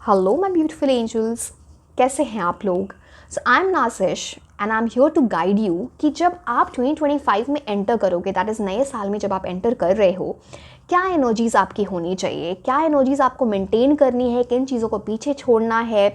Hello my beautiful angels, कैसे हैं आप लोग। So I am Nazish and I am here to guide you कि जब आप 2025 में एंटर करोगे, दैट इज़ नए साल में जब आप एंटर कर रहे हो, क्या एनर्जीज़ आपकी होनी चाहिए, क्या एनर्जीज़ आपको मेंटेन करनी है, किन चीज़ों को पीछे छोड़ना है,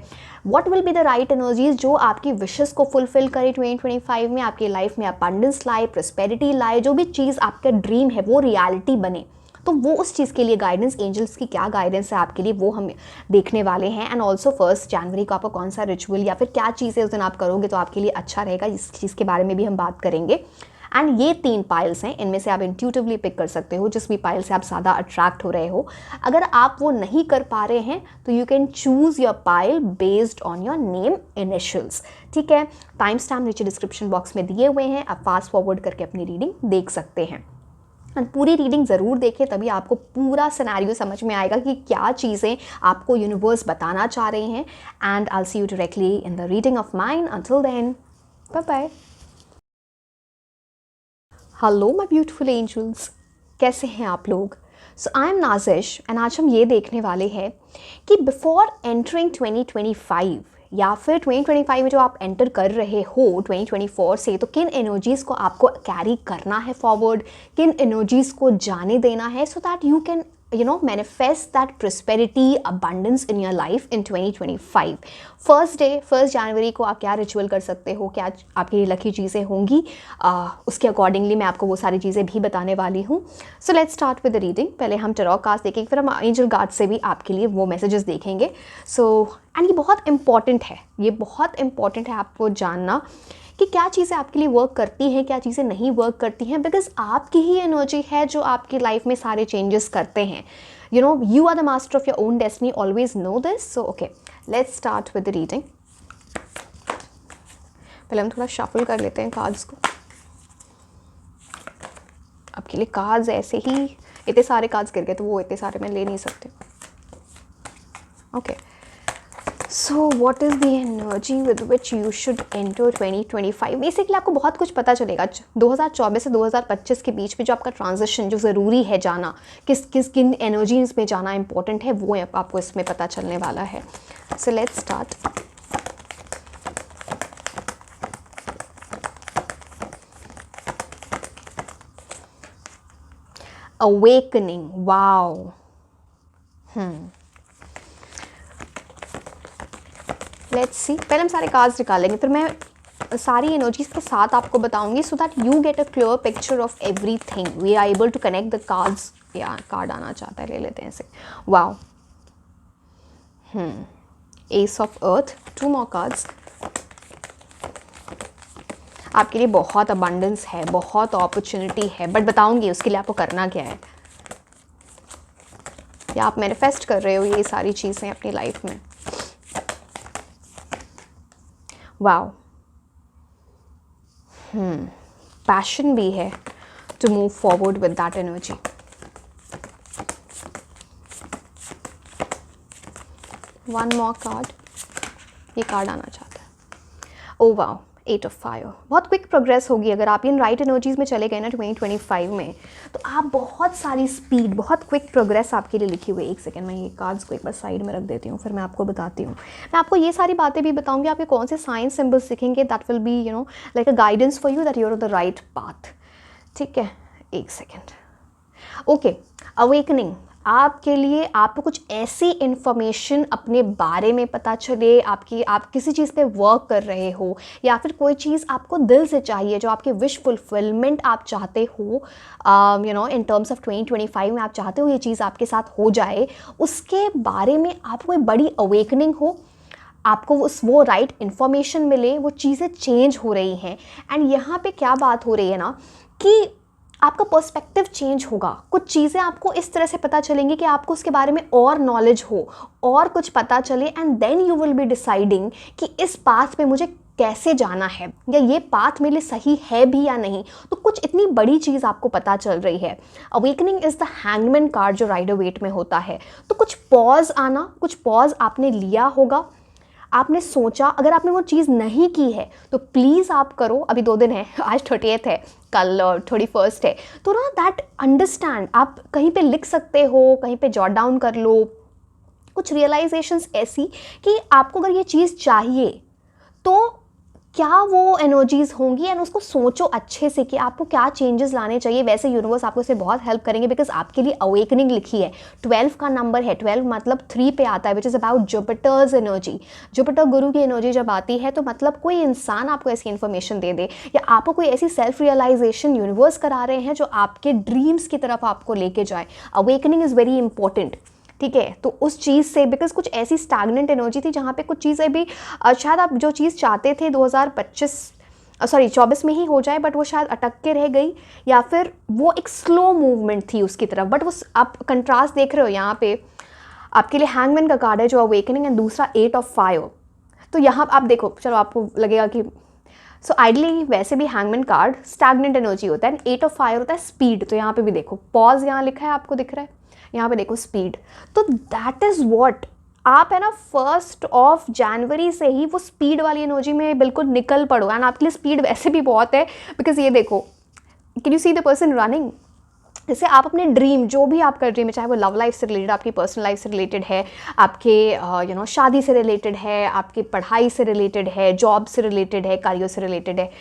what will be the right energies जो आपकी विशेस को फुलफिल करे 2025 में, आपकी लाइफ में अबंडेंस लाए, प्रॉस्पेरिटी लाए, जो भी चीज़ आपका ड्रीम है वो रियलिटी बने। तो वो उस चीज़ के लिए गाइडेंस, एंजल्स की क्या गाइडेंस है आपके लिए, वो हम देखने वाले हैं। एंड ऑल्सो 1 जनवरी को आपको कौन सा रिचुअल या फिर क्या चीज़ें उस दिन आप करोगे तो आपके लिए अच्छा रहेगा, इस चीज़ के बारे में भी हम बात करेंगे। एंड ये 3 पाइल्स हैं, इनमें से आप इंट्यूटिवली पिक कर सकते हो जिस भी पाइल से आप ज़्यादा अट्रैक्ट हो रहे हो। अगर आप वो नहीं कर पा रहे हैं तो you can choose your pile based on your name initials. ठीक है, टाइम स्टैम्प नीचे डिस्क्रिप्शन बॉक्स में दिए हुए हैं, आप फास्ट फॉरवर्ड करके अपनी रीडिंग देख सकते हैं। पूरी रीडिंग ज़रूर देखें, तभी आपको पूरा सिनेरियो समझ में आएगा कि क्या चीज़ें आपको यूनिवर्स बताना चाह रहे हैं। And I see you directly in the reading of mine. Until then, bye bye. Hello my beautiful angels, कैसे हैं आप लोग। So I am Nazish and आज हम ये देखने वाले हैं कि बिफोर एंटरिंग 2025 या फिर 2025 में जो आप एंटर कर रहे हो 2024 से, तो किन एनर्जीज़ को आपको कैरी करना है फॉरवर्ड, किन एनर्जीज़ को जाने देना है, so that you can manifest that prosperity, abundance in your life in 2025. First जनवरी को आप क्या रिचुअल कर सकते हो, क्या आपके लिए लकी चीज़ें होंगी, उसके अकॉर्डिंगली मैं आपको वो सारी चीज़ें भी बताने वाली हूँ। So let's start with the reading. पहले हम टैरो कार्ड्स देखेंगे, फिर हम एंजल गार्ड से भी आपके लिए वो मैसेजेस देखेंगे। एंड ये बहुत इंपॉर्टेंट है, ये बहुत इंपॉर्टेंट है आपको जानना कि क्या चीज़ें आपके लिए वर्क करती हैं, क्या चीज़ें नहीं वर्क करती हैं, बिकॉज आपकी ही एनर्जी है जो आपकी लाइफ में सारे चेंजेस करते हैं। You are the master of your own destiny, always know this. So okay, let's start with the reading. पहले हम थोड़ा शफल कर लेते हैं कार्ड्स को। आपके लिए कार्ड्स ऐसे ही इतने सारे कार्ड्स गिर गए तो वो इतने सारे मैं ले नहीं सकते। Okay, so what is the energy with which you should enter 2025। Basically आपको बहुत कुछ पता चलेगा 2024 से 2025 के बीच में जो आपका ट्रांजिशन जो ज़रूरी है जाना, किन एनर्जीज में जाना इंपॉर्टेंट है, वो आपको इसमें पता चलने वाला है। So let's start. Awakening, wow. Let's see, पहले हम सारे कार्ड्स निकालेंगे, फिर मैं सारी एनर्जीज के साथ आपको बताऊंगी, so that you get a clear picture of everything. We are able to connect the cards. या कार्ड आना चाहता है, ले लेते हैं इसे। Wow, ace of earth, 2 more cards. आपके लिए बहुत अबंडेंस है, बहुत अपॉर्चुनिटी है, बट बताऊंगी उसके लिए आपको करना क्या है, या आप मैनिफेस्ट कर रहे हो ये सारी चीज़ें अपनी लाइफ में। वाओ, पैशन भी है to move forward with that energy. One more card, ये कार्ड आना चाहता है। Oh wow, 8 of fire. बहुत क्विक प्रोग्रेस होगी अगर आप इन राइट एनर्जीज में चले गए ना 2025 में, तो आप बहुत सारी स्पीड, बहुत क्विक प्रोग्रेस आपके लिए लिखी हुई है। एक सेकंड, मैं ये कार्ड्स को एक बार साइड में रख देती हूँ, फिर मैं आपको बताती हूँ। मैं आपको ये सारी बातें भी बताऊँगी, आपके कौन से साइंस सिंबल्स दिखेंगे, that will be like a guidance for you that you are on the right path. ठीक है, एक सेकेंड। ओके, अवेकनिंग आपके लिए, आपको कुछ ऐसी इन्फॉर्मेशन अपने बारे में पता चले, आप किसी चीज़ पे वर्क कर रहे हो, या फिर कोई चीज़ आपको दिल से चाहिए, जो आपके विश फुलफिलमेंट आप चाहते हो, इन टर्म्स ऑफ 2025 में आप चाहते हो ये चीज़ आपके साथ हो जाए, उसके बारे में आपको कोई बड़ी अवेकनिंग हो, आपको वो राइट इन्फॉर्मेशन मिले, वो चीज़ें चेंज हो रही हैं। एंड यहाँ पे क्या बात हो रही है ना कि आपका पर्सपेक्टिव चेंज होगा, कुछ चीज़ें आपको इस तरह से पता चलेंगी कि आपको उसके बारे में और नॉलेज हो, और कुछ पता चले, and then you will be deciding कि इस पाथ पे मुझे कैसे जाना है, या ये पाथ मेरे लिए सही है भी या नहीं। तो कुछ इतनी बड़ी चीज़ आपको पता चल रही है। Awakening is the hangman card जो राइडर वेट में होता है। तो कुछ पॉज आना, कुछ पॉज आपने लिया होगा, आपने सोचा, अगर आपने वो चीज़ नहीं की है तो प्लीज़ आप करो। अभी 2 दिन है, आज 30th है, कल 31st है, तो ना दैट अंडरस्टैंड, आप कहीं पे लिख सकते हो, कहीं पे जॉट डाउन कर लो, कुछ रियलाइजेशंस ऐसी कि आपको अगर ये चीज़ चाहिए तो क्या वो एनर्जीज़ होंगी, एंड उसको सोचो अच्छे से कि आपको क्या चेंजेस लाने चाहिए। वैसे यूनिवर्स आपको इससे बहुत हेल्प करेंगे बिकॉज आपके लिए अवेकनिंग लिखी है, 12 का नंबर है, 12 मतलब 3 पे आता है, which is about Jupiter's energy. Jupiter गुरु की एनर्जी जब आती है तो मतलब कोई इंसान आपको ऐसी इन्फॉर्मेशन दे दे या आपको कोई ऐसी सेल्फ रियलाइजेशन यूनिवर्स करा रहे हैं जो आपके ड्रीम्स की तरफ आपको लेके जाए। अवेकनिंग इज़ वेरी इंपॉर्टेंट, ठीक है। तो उस चीज़ से बिकॉज कुछ ऐसी स्टैग्नेंट एनर्जी थी जहाँ पे कुछ चीज़ें भी शायद आप जो चीज़ चाहते थे 24 में ही हो जाए, बट वो शायद अटक के रह गई, या फिर वो एक स्लो मूवमेंट थी उसकी तरफ। बट वो आप कंट्रास्ट देख रहे हो यहाँ पे आपके लिए हैंगमैन का कार्ड है जो अवेकनिंग, एंड दूसरा 8 ऑफ फायर। तो यहाँ आप देखो, चलो आपको लगेगा कि सो आइडली वैसे भी हैंगमैन कार्ड स्टैग्नेंट एनर्जी होता है, 8 ऑफ फायर होता है स्पीड। तो यहाँ पे भी देखो पॉज यहाँ लिखा है, आपको दिख रहा है, यहाँ पे देखो स्पीड। तो दैट इज़ व्हाट आप है ना 1 जनवरी से ही वो स्पीड वाली एनर्जी में बिल्कुल निकल पड़ो। एंड आपके लिए स्पीड वैसे भी बहुत है बिकॉज ये देखो, can you see the person running. जैसे आप अपने ड्रीम जो भी आपका ड्रीम है, चाहे वो लव लाइफ से रिलेटेड, आपकी पर्सनल लाइफ से रिलेटेड है, आपके शादी से रिलेटेड है, आपकी पढ़ाई से रिलेटेड है, जॉब से रिलेटेड है, करियर से रिलेटेड है,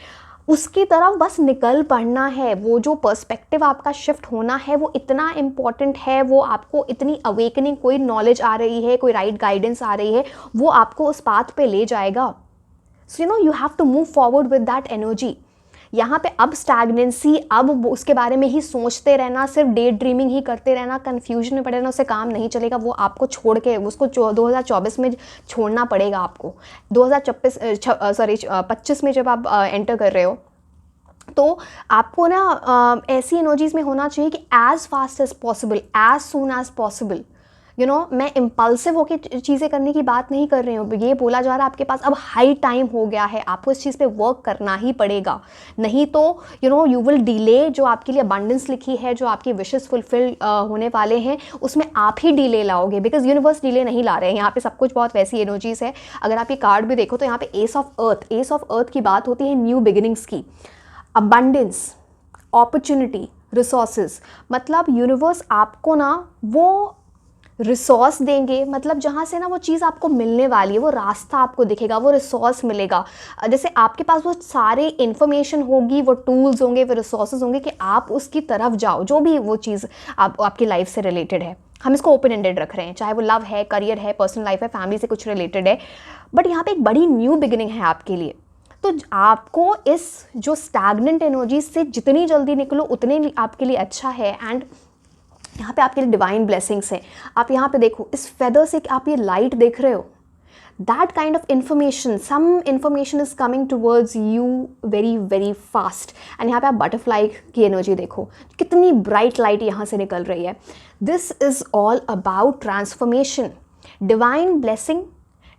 उसकी तरफ बस निकल पड़ना है। वो जो पर्सपेक्टिव आपका शिफ्ट होना है वो इतना इम्पॉर्टेंट है, वो आपको इतनी अवेकनिंग, कोई नॉलेज आ रही है, कोई राइट गाइडेंस आ रही है, वो आपको उस पाथ पे ले जाएगा। So you have to move forward with that energy. यहाँ पे अब स्टैग्नेंसी, अब उसके बारे में ही सोचते रहना, सिर्फ डे ड्रीमिंग ही करते रहना, कन्फ्यूजन में पड़े रहना, उससे काम नहीं चलेगा। वो आपको छोड़ के उसको 2024 में छोड़ना पड़ेगा आपको। 2025 में जब आप एंटर कर रहे हो तो आपको ना ऐसी एनर्जीज़ में होना चाहिए कि as fast as possible, as soon as possible, मैं इम्पल्सिव होकर चीज़ें करने की बात नहीं कर रही हूँ। ये बोला जा रहा है आपके पास अब हाई टाइम हो गया है, आपको इस चीज़ पे वर्क करना ही पड़ेगा, नहीं तो यू विल डिले। जो आपके लिए अबंडेंस लिखी है, जो आपकी विशेस फुलफिल होने वाले हैं, उसमें आप ही डिले लाओगे बिकॉज यूनिवर्स डिले नहीं ला रहे हैं। यहाँ पे सब कुछ बहुत वैसी एनर्जीज़ है। अगर आप ये कार्ड भी देखो तो यहाँ पे एस ऑफ अर्थ की बात होती है न्यू बिगिनिंग्स की, अबंडेंस, अपॉर्चुनिटी, रिसोर्सेज। मतलब यूनिवर्स आपको ना वो रिसोर्स देंगे, मतलब जहाँ से ना वो चीज़ आपको मिलने वाली है, वो रास्ता आपको दिखेगा, वो रिसोर्स मिलेगा। जैसे आपके पास वो सारे इन्फॉर्मेशन होगी, वो टूल्स होंगे, वो रिसोर्सेज होंगे कि आप उसकी तरफ जाओ, जो भी वो चीज़ आपकी लाइफ से रिलेटेड है। हम इसको ओपन एंडेड रख रहे हैं, चाहे वो लव है, करियर है, पर्सनल लाइफ है, फैमिली से कुछ रिलेटेड है, बट यहाँ पे एक बड़ी न्यू बिगिनिंग है आपके लिए। तो आपको इस जो स्टैग्नेंट एनर्जी से जितनी जल्दी निकलो उतने आपके लिए अच्छा है। एंड यहाँ पे आपके लिए डिवाइन ब्लेसिंग्स हैं। आप यहाँ पे देखो इस फेदर से आप ये लाइट देख रहे हो, that kind of information, some information is coming towards you very very fast. And यहाँ पे आप बटरफ्लाई की एनर्जी देखो, कितनी ब्राइट लाइट यहाँ से निकल रही है। This is all about transformation, divine blessing,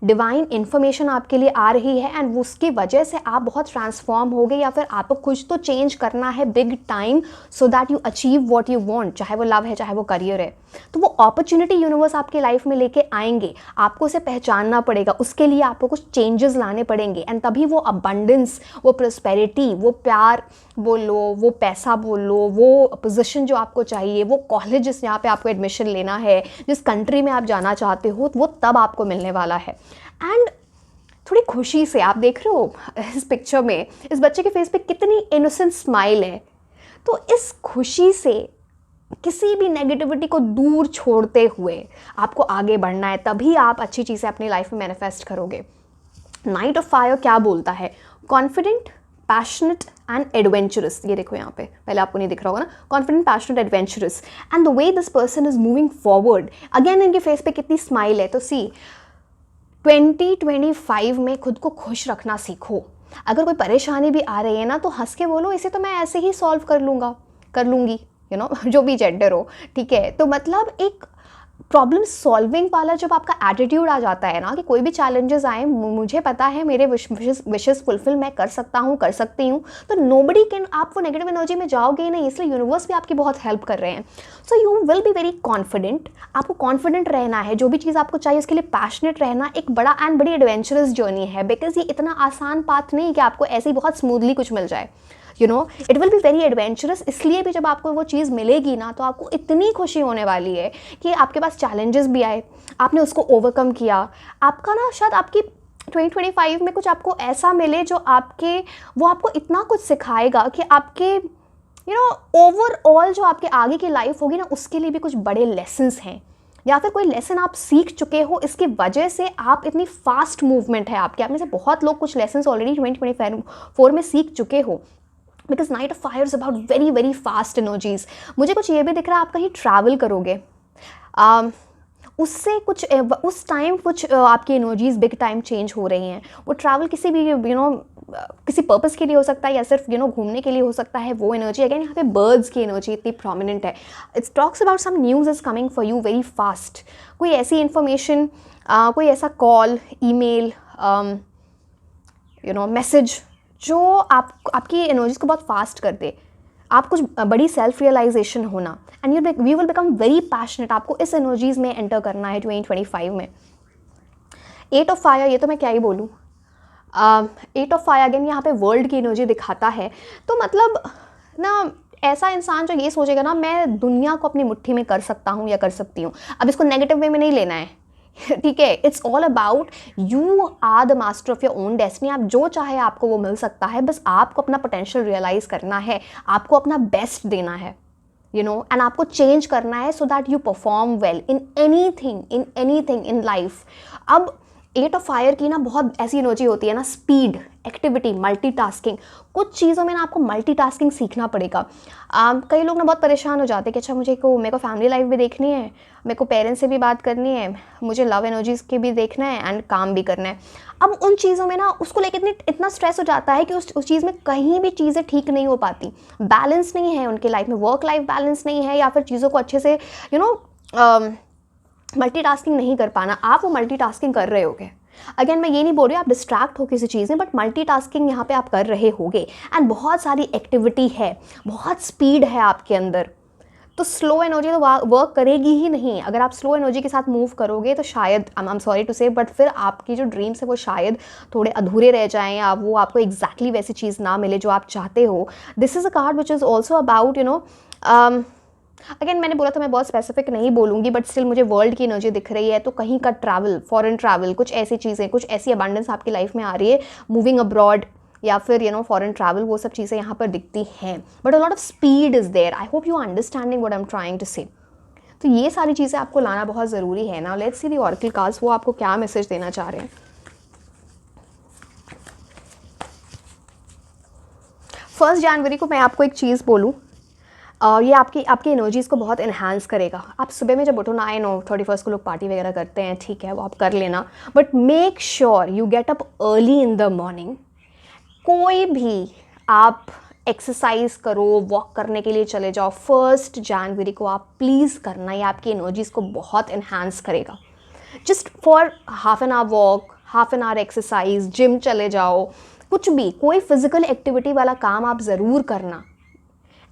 divine information आपके लिए आ रही है, एंड उसकी वजह से आप बहुत ट्रांसफॉर्म हो गए, या फिर आपको कुछ तो चेंज करना है big time so that you achieve what you want, चाहे वो लव है, चाहे वो करियर है। तो वो अपॉर्चुनिटी यूनिवर्स आपके लाइफ में लेके आएंगे, आपको उसे पहचानना पड़ेगा, उसके लिए आपको कुछ चेंजेस लाने पड़ेंगे, एंड तभी वो अबंडेंस, वो प्रॉस्पेरिटी, वो प्यार बोलो, वो पैसा बोलो, वो पोजीशन जो आपको चाहिए, वो कॉलेज जहाँ पे आपको एडमिशन लेना है, जिस कंट्री में आप जाना चाहते हो, वो तब आपको मिलने वाला है। एंड थोड़ी खुशी से आप देख रहे हो इस पिक्चर में इस बच्चे के फेस पे कितनी इनोसेंट स्माइल है। तो इस खुशी से किसी भी नेगेटिविटी को दूर छोड़ते हुए आपको आगे बढ़ना है, तभी आप अच्छी चीज़ें अपनी लाइफ में मैनिफेस्ट करोगे। नाइट ऑफ फायर क्या बोलता है? Confident, passionate and adventurous. ये देखो यहाँ पे, पहले आपको नहीं दिख रहा होगा ना, confident, passionate, adventurous, and the way this person is moving forward. Again इनके फेस पे कितनी स्माइल है। तो सी 2025 में खुद को खुश रखना सीखो। अगर कोई परेशानी भी आ रही है ना तो हंस के बोलो, इसे तो मैं ऐसे ही सॉल्व कर लूँगी, जो भी जेंडर हो, ठीक है। तो मतलब एक प्रॉब्लम सॉल्विंग वाला जब आपका एटीट्यूड आ जाता है ना कि कोई भी चैलेंजेस आए, मुझे पता है मेरे विशेस फुलफिल मैं कर सकता हूँ, कर सकती हूँ, तो नोबडी कैन, आप वो नेगेटिव एनर्जी में जाओगे ही नहीं। इसलिए यूनिवर्स भी आपकी बहुत हेल्प कर रहे हैं। So you will be very confident. आपको कॉन्फिडेंट रहना है, जो भी चीज़ आपको चाहिए उसके लिए पैशनेट रहना एक बड़ा एंड बड़ी एडवेंचरस जर्नी है, बिकॉज ये इतना आसान पाथ नहीं कि आपको ऐसे ही बहुत स्मूथली कुछ मिल जाए। You know, it will be very adventurous. इसलिए भी जब आपको वो चीज़ मिलेगी ना तो आपको इतनी खुशी होने वाली है कि आपके पास चैलेंजेस भी आए, आपने उसको ओवरकम किया। आपका ना शायद आपकी 2025 में कुछ आपको ऐसा मिले जो वो आपको इतना कुछ सिखाएगा कि आपके ओवरऑल जो आपके आगे की लाइफ होगी ना उसके लिए भी कुछ बड़े लेसन्स हैं, या फिर कोई लेसन आप सीख चुके हो, इसकी वजह से आप इतनी फास्ट मूवमेंट है आपके। आप में से बहुत लोग कुछ लेसन्स ऑलरेडी 2024 में सीख चुके हो, because night of fire is about very very fast energies. मुझे कुछ ये भी दिख रहा है आप कहीं ट्रैवल करोगे, उससे कुछ उस टाइम कुछ आपकी एनर्जीज बिग टाइम चेंज हो रही हैं। वो ट्रैवल किसी भी किसी पर्पस के लिए हो सकता है या सिर्फ घूमने के लिए हो सकता है। वो एनर्जी अगेन यहाँ पे बर्ड्स की एनर्जी इतनी प्रोमिनेंट है। It's talks about some news is coming for you very fast. कोई ऐसी इन्फॉर्मेशन, कोई ऐसा कॉल, ईमेल, मैसेज जो आपकी एनर्जीज को बहुत फास्ट कर दे। आप कुछ बड़ी सेल्फ रियलाइजेशन होना, and we will become very passionate. आपको इस एनर्जीज में एंटर करना है 2025 में। 8 ऑफ फायर, ये तो मैं क्या ही बोलूँ। 8 ऑफ फायर अगेन यहाँ पे वर्ल्ड की एनर्जी दिखाता है। तो मतलब ना ऐसा इंसान जो ये सोचेगा ना मैं दुनिया को अपनी मुट्ठी में कर सकता हूँ या कर सकती हूँ, अब इसको नेगेटिव वे में नहीं लेना है, ठीक है। It's all about you are the master of your own destiny. आप जो चाहे आपको वो मिल सकता है, बस आपको अपना पोटेंशियल रियलाइज करना है, आपको अपना बेस्ट देना है, एंड आपको चेंज करना है so that you perform well in anything in life. अब 8 ऑफ फायर की ना बहुत ऐसी एनर्जी होती है ना, स्पीड, एक्टिविटी, मल्टीटास्किंग। कुछ चीज़ों में ना आपको मल्टीटास्किंग सीखना पड़ेगा। कई लोग ना बहुत परेशान हो जाते हैं कि अच्छा मेरे को फैमिली लाइफ भी देखनी है, मेरे को पेरेंट्स से भी बात करनी है, मुझे लव एनर्जीज़ के भी देखना है एंड काम भी करना है। अब उन चीज़ों में ना उसको लेकर इतना स्ट्रेस हो जाता है कि उस चीज़ में कहीं भी चीज़ें ठीक नहीं हो पाती, बैलेंस नहीं है उनके लाइफ में, वर्क लाइफ बैलेंस नहीं है, या फिर चीज़ों को अच्छे से मल्टीटास्किंग नहीं कर पाना। आप वो मल्टीटास्किंग कर रहे होगे। अगेन मैं ये नहीं बोल रही आप डिस्ट्रैक्ट हो किसी चीज़ में, बट मल्टीटास्किंग यहाँ पे आप कर रहे होगे एंड बहुत सारी एक्टिविटी है, बहुत स्पीड है आपके अंदर। तो स्लो एनर्जी तो वर्क करेगी ही नहीं। अगर आप स्लो एनर्जी के साथ मूव करोगे तो शायद, आई एम सॉरी टू से, बट फिर आपकी जो ड्रीम्स है वो शायद थोड़े अधूरे रह जाएं, या वो आपको एग्जैक्टली वैसी चीज़ ना मिले जो आप चाहते हो। This is a card which is also about again मैंने बोला था मैं बहुत स्पेसिफिक नहीं बोलूँगी, बट स्टिल मुझे वर्ल्ड की एनर्जी दिख रही है। तो कहीं का ट्रैवल, फॉरेन ट्रैवल, कुछ ऐसी चीज़ें, कुछ ऐसी अबंडेंस आपकी लाइफ में आ रही है, मूविंग अब्रॉड या फिर फॉरेन ट्रैवल, वो सब चीज़ें यहाँ पर दिखती हैं। But a lot of speed is there. I hope you understanding what I am trying to say. तो ये सारी चीज़ें आपको लाना बहुत ज़रूरी है। Now let's see the oracle cards, वो आपको क्या मैसेज देना चाह रहे हैं। 1 जनवरी को मैं आपको एक चीज़ बोलूँ, और ये आपकी एनर्जीज़ को बहुत इन्हांस करेगा। आप सुबह में जब उठो ना, आई नो 31 को लोग पार्टी वगैरह करते हैं, ठीक है, वो आप कर लेना, but make sure you get up early in the morning. कोई भी आप एक्सरसाइज करो, वॉक करने के लिए चले जाओ, 1 जनवरी को आप प्लीज़ करना, ये आपकी एनर्जीज़ को बहुत इन्हांस करेगा। Just for half an hour walk, half an hour exercise, gym चले जाओ, कुछ भी, कोई फिजिकल एक्टिविटी वाला काम आप ज़रूर करना।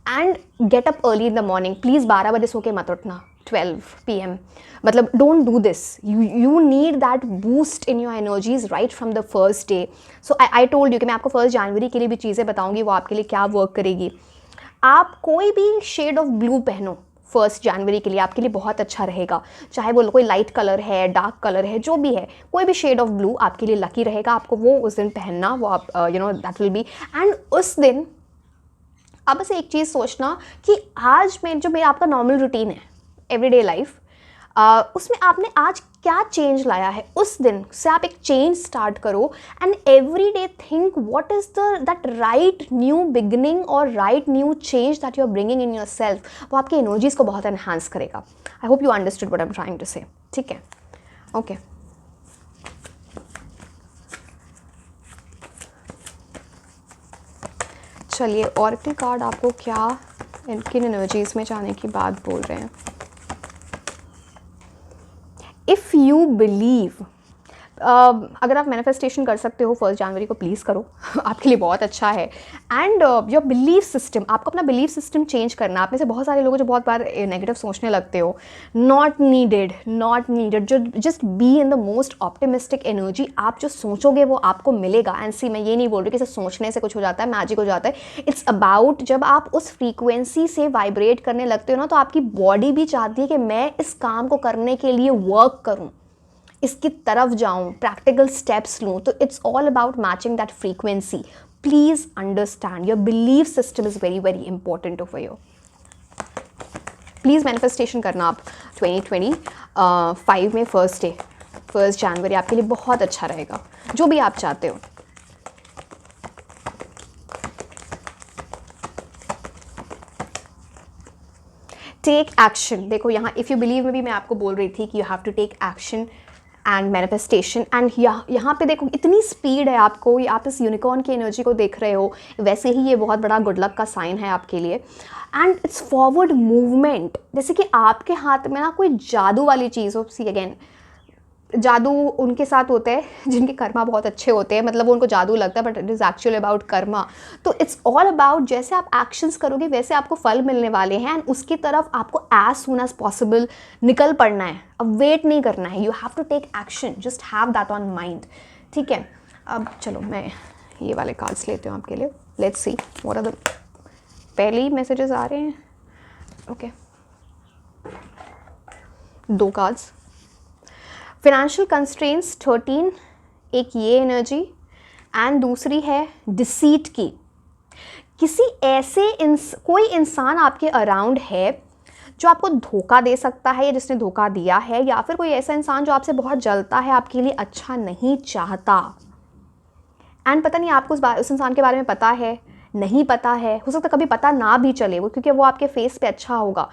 And get up early in the morning. Please 12 बजे सो के मत उठना, 12 PM, मतलब don't do this. You need that boost in your energies right from the first day. So I told you कि मैं आपको 1 जनवरी के लिए भी चीज़ें बताऊंगी, वो आपके लिए क्या वर्क करेगी। आप कोई भी शेड ऑफ ब्लू पहनो 1 जनवरी के लिए, आपके लिए बहुत अच्छा रहेगा। चाहे वो कोई लाइट कलर है, डार्क कलर है, जो भी है, कोई भी शेड ऑफ ब्लू आपके लिए लकी रहेगा। आपको वो उस दिन पहनना, वो आप दैट विल बी। एंड उस दिन अब बस एक चीज़ सोचना कि आज मेरा आपका नॉर्मल रूटीन है, एवरीडे लाइफ, उसमें आपने आज क्या चेंज लाया है। उस दिन से आप एक चेंज स्टार्ट करो and every day think what is that right new beginning और right new change that you are bringing in yourself. वो आपकी एनर्जीज़ को बहुत एनहांस करेगा। I hope you understood what I am trying to say, ठीक है, okay. चलिए oracle card आपको क्या किन एनर्जीज़ में जाने की बात बोल रहे हैं। इफ़ यू बिलीव, अगर आप मैनिफेस्टेशन कर सकते हो 1 जनवरी को, प्लीज़ करो आपके लिए बहुत अच्छा है। एंड योर बिलीफ सिस्टम, आपको अपना बिलीफ सिस्टम चेंज करना। आप में से बहुत सारे लोग जो बहुत बार नेगेटिव सोचने लगते हो, नॉट नीडेड, जो just be in the most optimistic energy. आप जो सोचोगे वो आपको मिलेगा। एंड सी, मैं ये नहीं बोल रही कि सिर्फ सोचने से कुछ हो जाता है, मैजिक हो जाता है। इट्स अबाउट जब आप उस फ्रीक्वेंसी से वाइब्रेट करने लगते हो ना, तो आपकी बॉडी भी चाहती है कि मैं इस काम को करने के लिए वर्क करूँ, इसकी तरफ जाऊं, प्रैक्टिकल स्टेप्स लूं। तो it's all about matching that frequency. Please understand your belief system is very very important over your. Please manifestation करना आप 2025 में 1 जनवरी आपके लिए बहुत अच्छा रहेगा, जो भी आप चाहते हो। Take action. देखो यहाँ इफ़ यू बिलीव में भी मैं आपको बोल रही थी कि you have to take action and manifestation. And यहाँ पे देखो इतनी स्पीड है आपको, आप इस यूनिकॉर्न की एनर्जी को देख रहे हो, वैसे ही ये बहुत बड़ा गुड लक का साइन है आपके लिए। एंड इट्स फॉरवर्ड मूवमेंट, जैसे कि आपके हाथ में ना कोई जादू वाली चीज़ हो। सी अगेन, जादू उनके साथ होता है जिनके कर्मा बहुत अच्छे होते हैं, मतलब वो उनको जादू लगता है, but it is actually about Karma. तो इट्स ऑल अबाउट जैसे आप एक्शंस करोगे वैसे आपको फल मिलने वाले हैं। एंड उसकी तरफ आपको एज सून एज पॉसिबल निकल पड़ना है, अब वेट नहीं करना है। You have to take action, just have that on mind. ठीक है, अब चलो मैं ये वाले कार्ड्स लेती हूँ आपके लिए। Let's see what are the पहले ही मैसेजेस आ रहे हैं। Okay, 2 cards. फिनेंशियल कंस्ट्रेंट्स 13, एक ये एनर्जी, एंड दूसरी है डिसीट की। किसी ऐसे कोई इंसान आपके अराउंड है जो आपको धोखा दे सकता है या जिसने धोखा दिया है, या फिर कोई ऐसा इंसान जो आपसे बहुत जलता है, आपके लिए अच्छा नहीं चाहता। एंड पता नहीं आपको उस इंसान के बारे में पता है, नहीं पता है, हो सकता कभी पता ना भी चले वो, क्योंकि वो आपके फेस पे अच्छा होगा।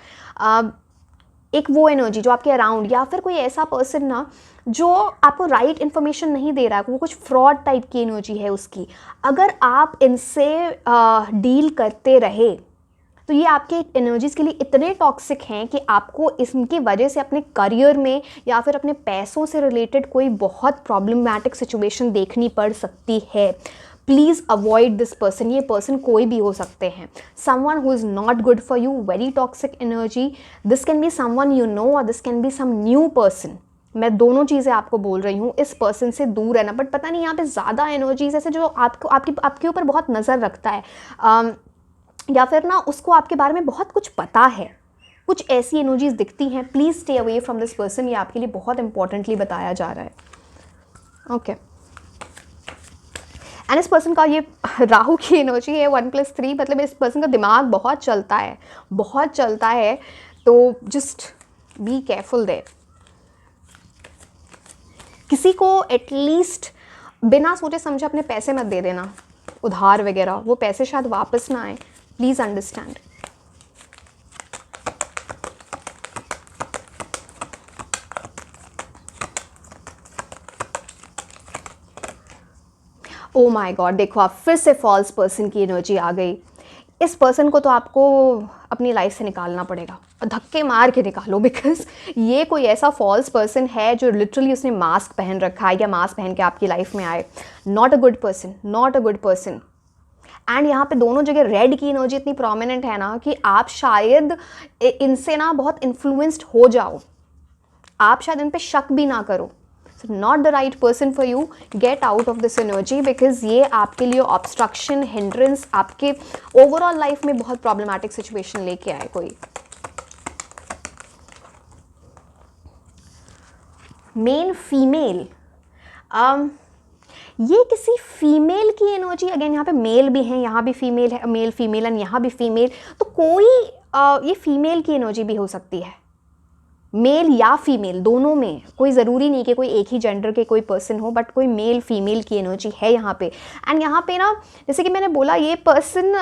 एक वो एनर्जी जो आपके अराउंड, या फिर कोई ऐसा पर्सन ना जो आपको राइट इन्फॉर्मेशन नहीं दे रहा है, वो कुछ फ्रॉड टाइप की एनर्जी है उसकी। अगर आप इनसे डील करते रहे तो ये आपके एनर्जीज़ के लिए इतने टॉक्सिक हैं कि आपको इसकी वजह से अपने करियर में या फिर अपने पैसों से रिलेटेड कोई बहुत प्रॉब्लमैटिक सिचुएशन देखनी पड़ सकती है। Please avoid this person. ये पर्सन कोई भी हो सकते हैं। Someone who is not good for you, very toxic energy. This can be someone you know और this can be some new person. मैं दोनों चीज़ें आपको बोल रही हूँ, इस पर्सन से दूर रहना। बट पता नहीं यहाँ पे ज़्यादा एनर्जीज ऐसे जो आपके ऊपर बहुत नज़र रखता है, या फिर ना उसको आपके बारे में बहुत कुछ पता है, कुछ ऐसी एनर्जीज दिखती हैं। Please stay away from this person, ये आपके लिए बहुत इंपॉर्टेंटली बताया जा रहा है। ओके, एंड इस पर्सन का ये राहु की एनर्जी है 1+3, मतलब इस पर्सन का दिमाग बहुत चलता है, तो जस्ट बी केयरफुल देयर। किसी को एटलीस्ट बिना सोचे समझे अपने पैसे मत दे देना, उधार वगैरह, वो पैसे शायद वापस ना आए। Please understand. Oh my God, देखो आप फिर से फॉल्स पर्सन की एनर्जी आ गई। इस पर्सन को तो आपको अपनी लाइफ से निकालना पड़ेगा, और धक्के मार के निकालो, बिकॉज ये कोई ऐसा फॉल्स पर्सन है जो लिटरली उसने मास्क पहन रखा है या मास्क पहन के आपकी लाइफ में आए। Not a good person, not a good person. And यहाँ पे दोनों जगह रेड की एनर्जी इतनी प्रोमिनेंट है ना कि आप शायद इनसे ना बहुत इन्फ्लुएंस्ड हो जाओ, आप शायद इन पे शक भी ना करो। So not the right person for you. Get out of this energy, because ये आपके लिए obstruction, hindrance, आपके overall life में बहुत problematic situation लेके आए कोई। मेन फीमेल, ये किसी फीमेल की एनर्जी। अगेन यहाँ पे मेल भी है, यहाँ भी फीमेल है, मेल फीमेल, एंड यहाँ भी फीमेल। तो कोई ये फीमेल की एनर्जी भी हो सकती है, मेल या फीमेल, दोनों में। कोई ज़रूरी नहीं कि कोई एक ही जेंडर के कोई पर्सन हो, बट कोई मेल फीमेल की एनर्जी है यहाँ पे। एंड यहाँ पे ना, जैसे कि मैंने बोला, ये पर्सन,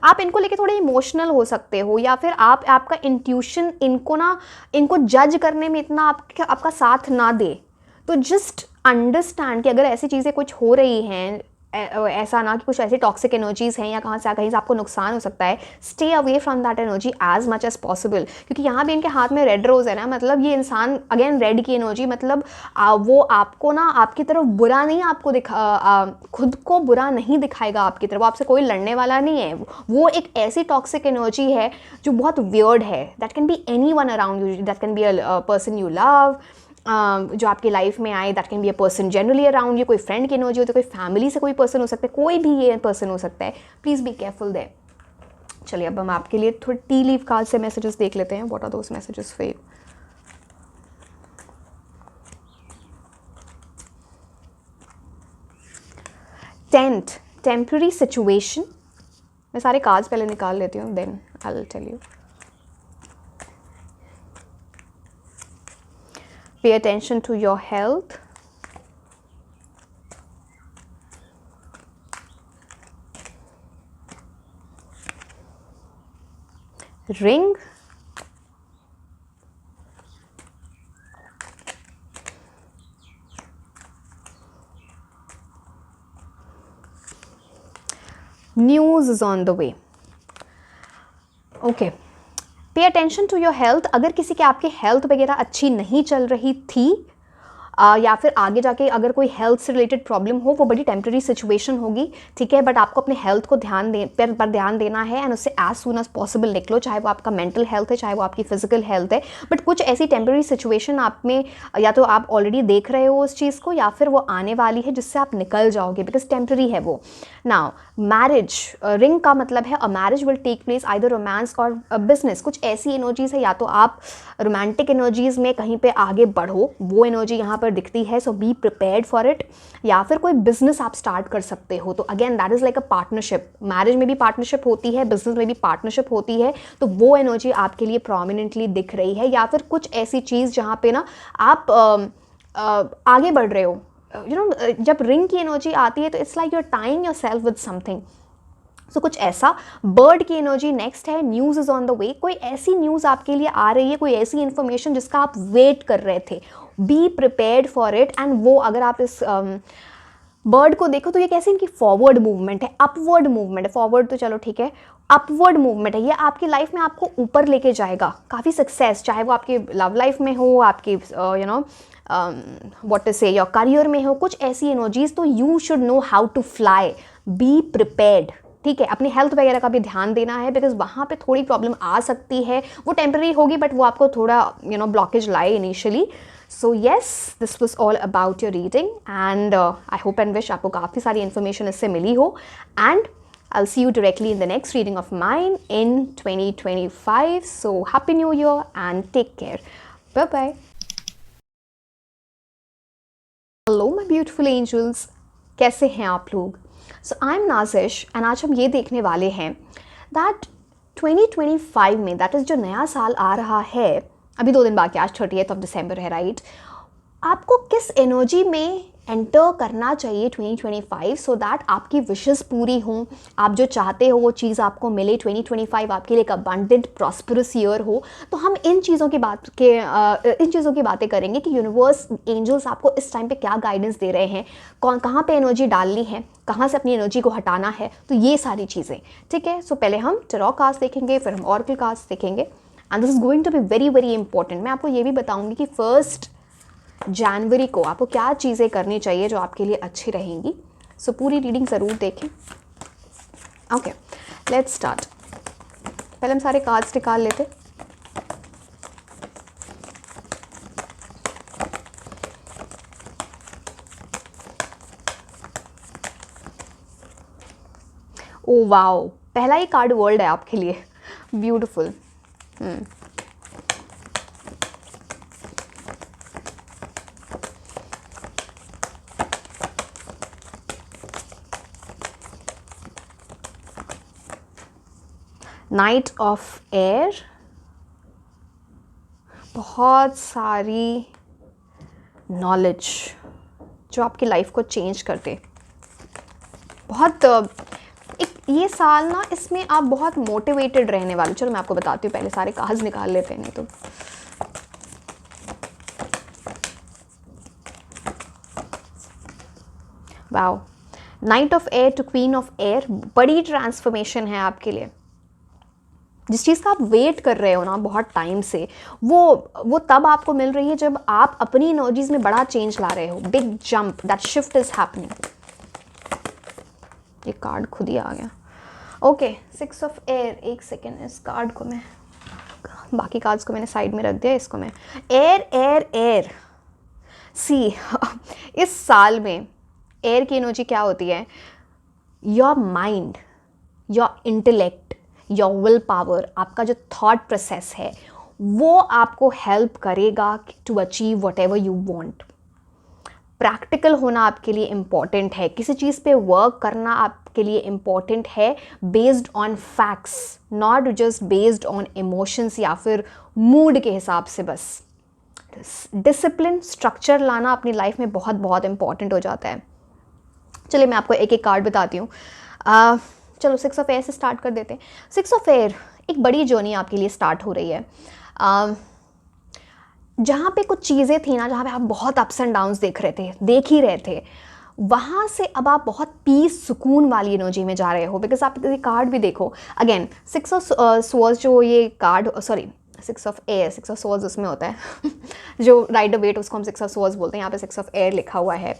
आप इनको लेके थोड़े इमोशनल हो सकते हो, या फिर आपका इंट्यूशन इनको जज करने में इतना आपका साथ ना दे। तो जस्ट अंडरस्टैंड कि अगर ऐसी चीज़ें कुछ हो रही हैं, ऐसा ना कि कुछ ऐसी टॉक्सिक एनर्जीज़ हैं या कहीं से आपको नुकसान हो सकता है, stay away from that energy as much as possible. क्योंकि यहाँ भी इनके हाथ में रेड रोज़ है ना, मतलब ये इंसान अगेन रेड की एनर्जी, मतलब वो आपको ना आपकी तरफ बुरा नहीं, आपको खुद को बुरा नहीं दिखाएगा आपकी तरफ, वो आपसे कोई लड़ने वाला नहीं है। वो एक ऐसी टॉक्सिक एनर्जी है जो बहुत वियर्ड है। That can be any one around you, that can be a person you love, जो आपकी लाइफ में आए, that can be a person generally around you, कोई फ्रेंड की एनर्जी होती है, कोई फैमिली से कोई पर्सन हो सकता है, कोई भी ये पर्सन हो सकता है। Please be careful there. चलिए अब हम आपके लिए थोड़ी टी लीफ कार्ड से मैसेजेस देख लेते हैं। What are those messages for you? 10th temporary situation. मैं सारे कार्ड्स पहले निकाल लेती हूँ, then I will tell you. Pay attention to your health. Ring. News is on the way. Okay. Pay attention to your health. अगर किसी के आपकी हेल्थ वगैरह अच्छी नहीं चल रही थी या फिर आगे जाके अगर कोई हेल्थ से रिलेटेड प्रॉब्लम हो, वो बड़ी टेम्प्रेरी सिचुएशन होगी, ठीक है, बट आपको अपने हेल्थ को पर ध्यान देना है एंड उससे एज सून एज पॉसिबल निकलो, चाहे वो आपका मेंटल हेल्थ है, चाहे वो आपकी फिजिकल हेल्थ है। बट कुछ ऐसी टेम्प्रेरी सिचुएशन आप में या तो आप ऑलरेडी देख रहे हो उस चीज़ को या फिर वो आने वाली है जिससे आप निकल जाओगे, बिकॉज टेम्प्रेरी है वो। नाउ मैरिज, रिंग का मतलब है a marriage will take place, either romance और बिजनेस। कुछ ऐसी एनर्जीज है, या तो आप रोमांटिक एनर्जीज में कहीं पे आगे बढ़ो, वो एनर्जी यहाँ पर दिखती है, सो बी प्रिपेयर्ड फॉर इट। या फिर कोई बिजनेस आप स्टार्ट कर सकते हो, तो again that is like a partnership. Marriage में भी पार्टनरशिप होती है, बिजनेस में भी पार्टनरशिप होती है, तो वो एनर्जी आपके लिए प्रोमिनेंटली दिख रही है। या फिर कुछ ऐसी चीज़ जहाँ पे ना आप आगे बढ़ रहे हो, यू नो, जब रिंग की एनर्जी आती है तो it's like your time yourself with something. So कुछ ऐसा। बर्ड की एनर्जी नेक्स्ट है, news is on the way. कोई ऐसी न्यूज़ आपके लिए आ रही है, कोई ऐसी इन्फॉर्मेशन जिसका आप वेट कर रहे थे, be prepared for it. And वो अगर आप इस बर्ड को देखो तो ये कैसे इनकी फॉरवर्ड मूवमेंट है, अपवर्ड मूवमेंट है। फॉरवर्ड तो चलो ठीक है, अपवर्ड मूवमेंट है। ये आपकी लाइफ में आपको ऊपर लेके जाएगा, काफ़ी सक्सेस, चाहे वो आपकी लव लाइफ में हो, आपकी you know what to say your career में हो, कुछ ऐसी एनर्जीज। तो you should know how to fly, be prepared, ठीक है। अपनी हेल्थ वगैरह का भी ध्यान देना है, बिकॉज वहाँ पे थोड़ी प्रॉब्लम आ सकती है, वो टेम्पररी होगी बट वो आपको थोड़ा यू नो ब्लॉकेज लाए initially. So yes, this was all about your reading and I hope and wish आपको काफ़ी सारी इन्फॉर्मेशन इससे मिली हो। And I'll see you directly in the next reading of mine in 2025. So happy new year and take care. Bye bye. Hello my beautiful angels. कैसे हैं आप लोग? So I'm Nazish and आज हम ये देखने वाले हैं that 2025 में, that is जो नया साल आ रहा है, अभी 2 दिन बाकी, आज 30th of December है, राइट? आपको किस एनर्जी में एंटर करना चाहिए 2025 सो दैट आपकी विशेस पूरी हों, आप जो चाहते हो वो चीज़ आपको मिले, 2025 आपके लिए एक अबंडेंट प्रॉस्परस ईयर हो। तो हम इन चीज़ों की बातें करेंगे कि यूनिवर्स, एंजल्स आपको इस टाइम पे क्या गाइडेंस दे रहे हैं, कहाँ पे एनर्जी डालनी है, कहाँ से अपनी एनर्जी को हटाना है, तो ये सारी चीज़ें, ठीक है। सो पहले हम टैरो कार्ड्स देखेंगे, फिर हम ऑरेकल कार्ड्स देखेंगे and this is going to be very very important. मैं आपको ये भी बताऊंगी कि 1 जनवरी को आपको क्या चीज़ें करनी चाहिए जो आपके लिए अच्छी रहेंगी। सो पूरी रीडिंग ज़रूर देखें। Okay, let's start. पहले हम सारे कार्ड्स निकाल लेते। ओ वाओ, पहला ही कार्ड वर्ल्ड है आपके लिए, ब्यूटिफुल। नाइट ऑफ एयर, बहुत सारी नॉलेज जो आपकी लाइफ को चेंज कर दे। बहुत एक ये साल ना, इसमें आप बहुत मोटिवेटेड रहने वाले। चलो मैं आपको बताती हूँ, पहले सारे कार्ड्स निकाल लेते हैं, नहीं तो wow. Knight of air to queen of air, बड़ी ट्रांसफॉर्मेशन है आपके लिए। जिस चीज़ का आप वेट कर रहे हो ना बहुत टाइम से, वो तब आपको मिल रही है जब आप अपनी एनर्जीज में बड़ा चेंज ला रहे हो। Big jump, that shift is happening. ये कार्ड खुद ही आ गया। Okay, 6 of air. एक सेकेंड, इस कार्ड को मैं, बाकी कार्ड्स को मैंने साइड में रख दिया, इसको मैं, एयर एयर एयर। सी इस साल में एयर की एनर्जी क्या होती है? Your mind, your intellect, your will power, आपका जो थॉट प्रोसेस है वो आपको हेल्प करेगा to achieve whatever you want. Practical होना आपके लिए इम्पॉर्टेंट है, किसी चीज़ पे वर्क करना आपके लिए इम्पॉर्टेंट है based on facts, not just based on emotions या फिर मूड के हिसाब से। बस डिसिप्लिन, स्ट्रक्चर लाना अपनी लाइफ में बहुत बहुत इम्पॉर्टेंट हो जाता है। चलिए मैं आपको एक एक कार्ड बताती हूँ। चलो 6 ऑफ एयर से स्टार्ट कर देते हैं। 6 ऑफ एयर, एक बड़ी जर्नी आपके लिए स्टार्ट हो रही है। जहाँ पे कुछ चीज़ें थी ना, जहाँ पे आप बहुत अप्स एंड डाउन्स देख ही रहे थे, वहाँ से अब आप बहुत पीस, सुकून वाली एनर्जी में जा रहे हो। बिकॉज आप ये कार्ड भी देखो, अगेन 6 ऑफ स्वॉर्ड्स जो ये card, sorry 6 of air, 6 of swords उसमें होता है जो राइडर वेट, उसको हम 6 ऑफ स्वॉर्ड्स बोलते हैं। यहाँ पे 6 ऑफ एयर लिखा हुआ है।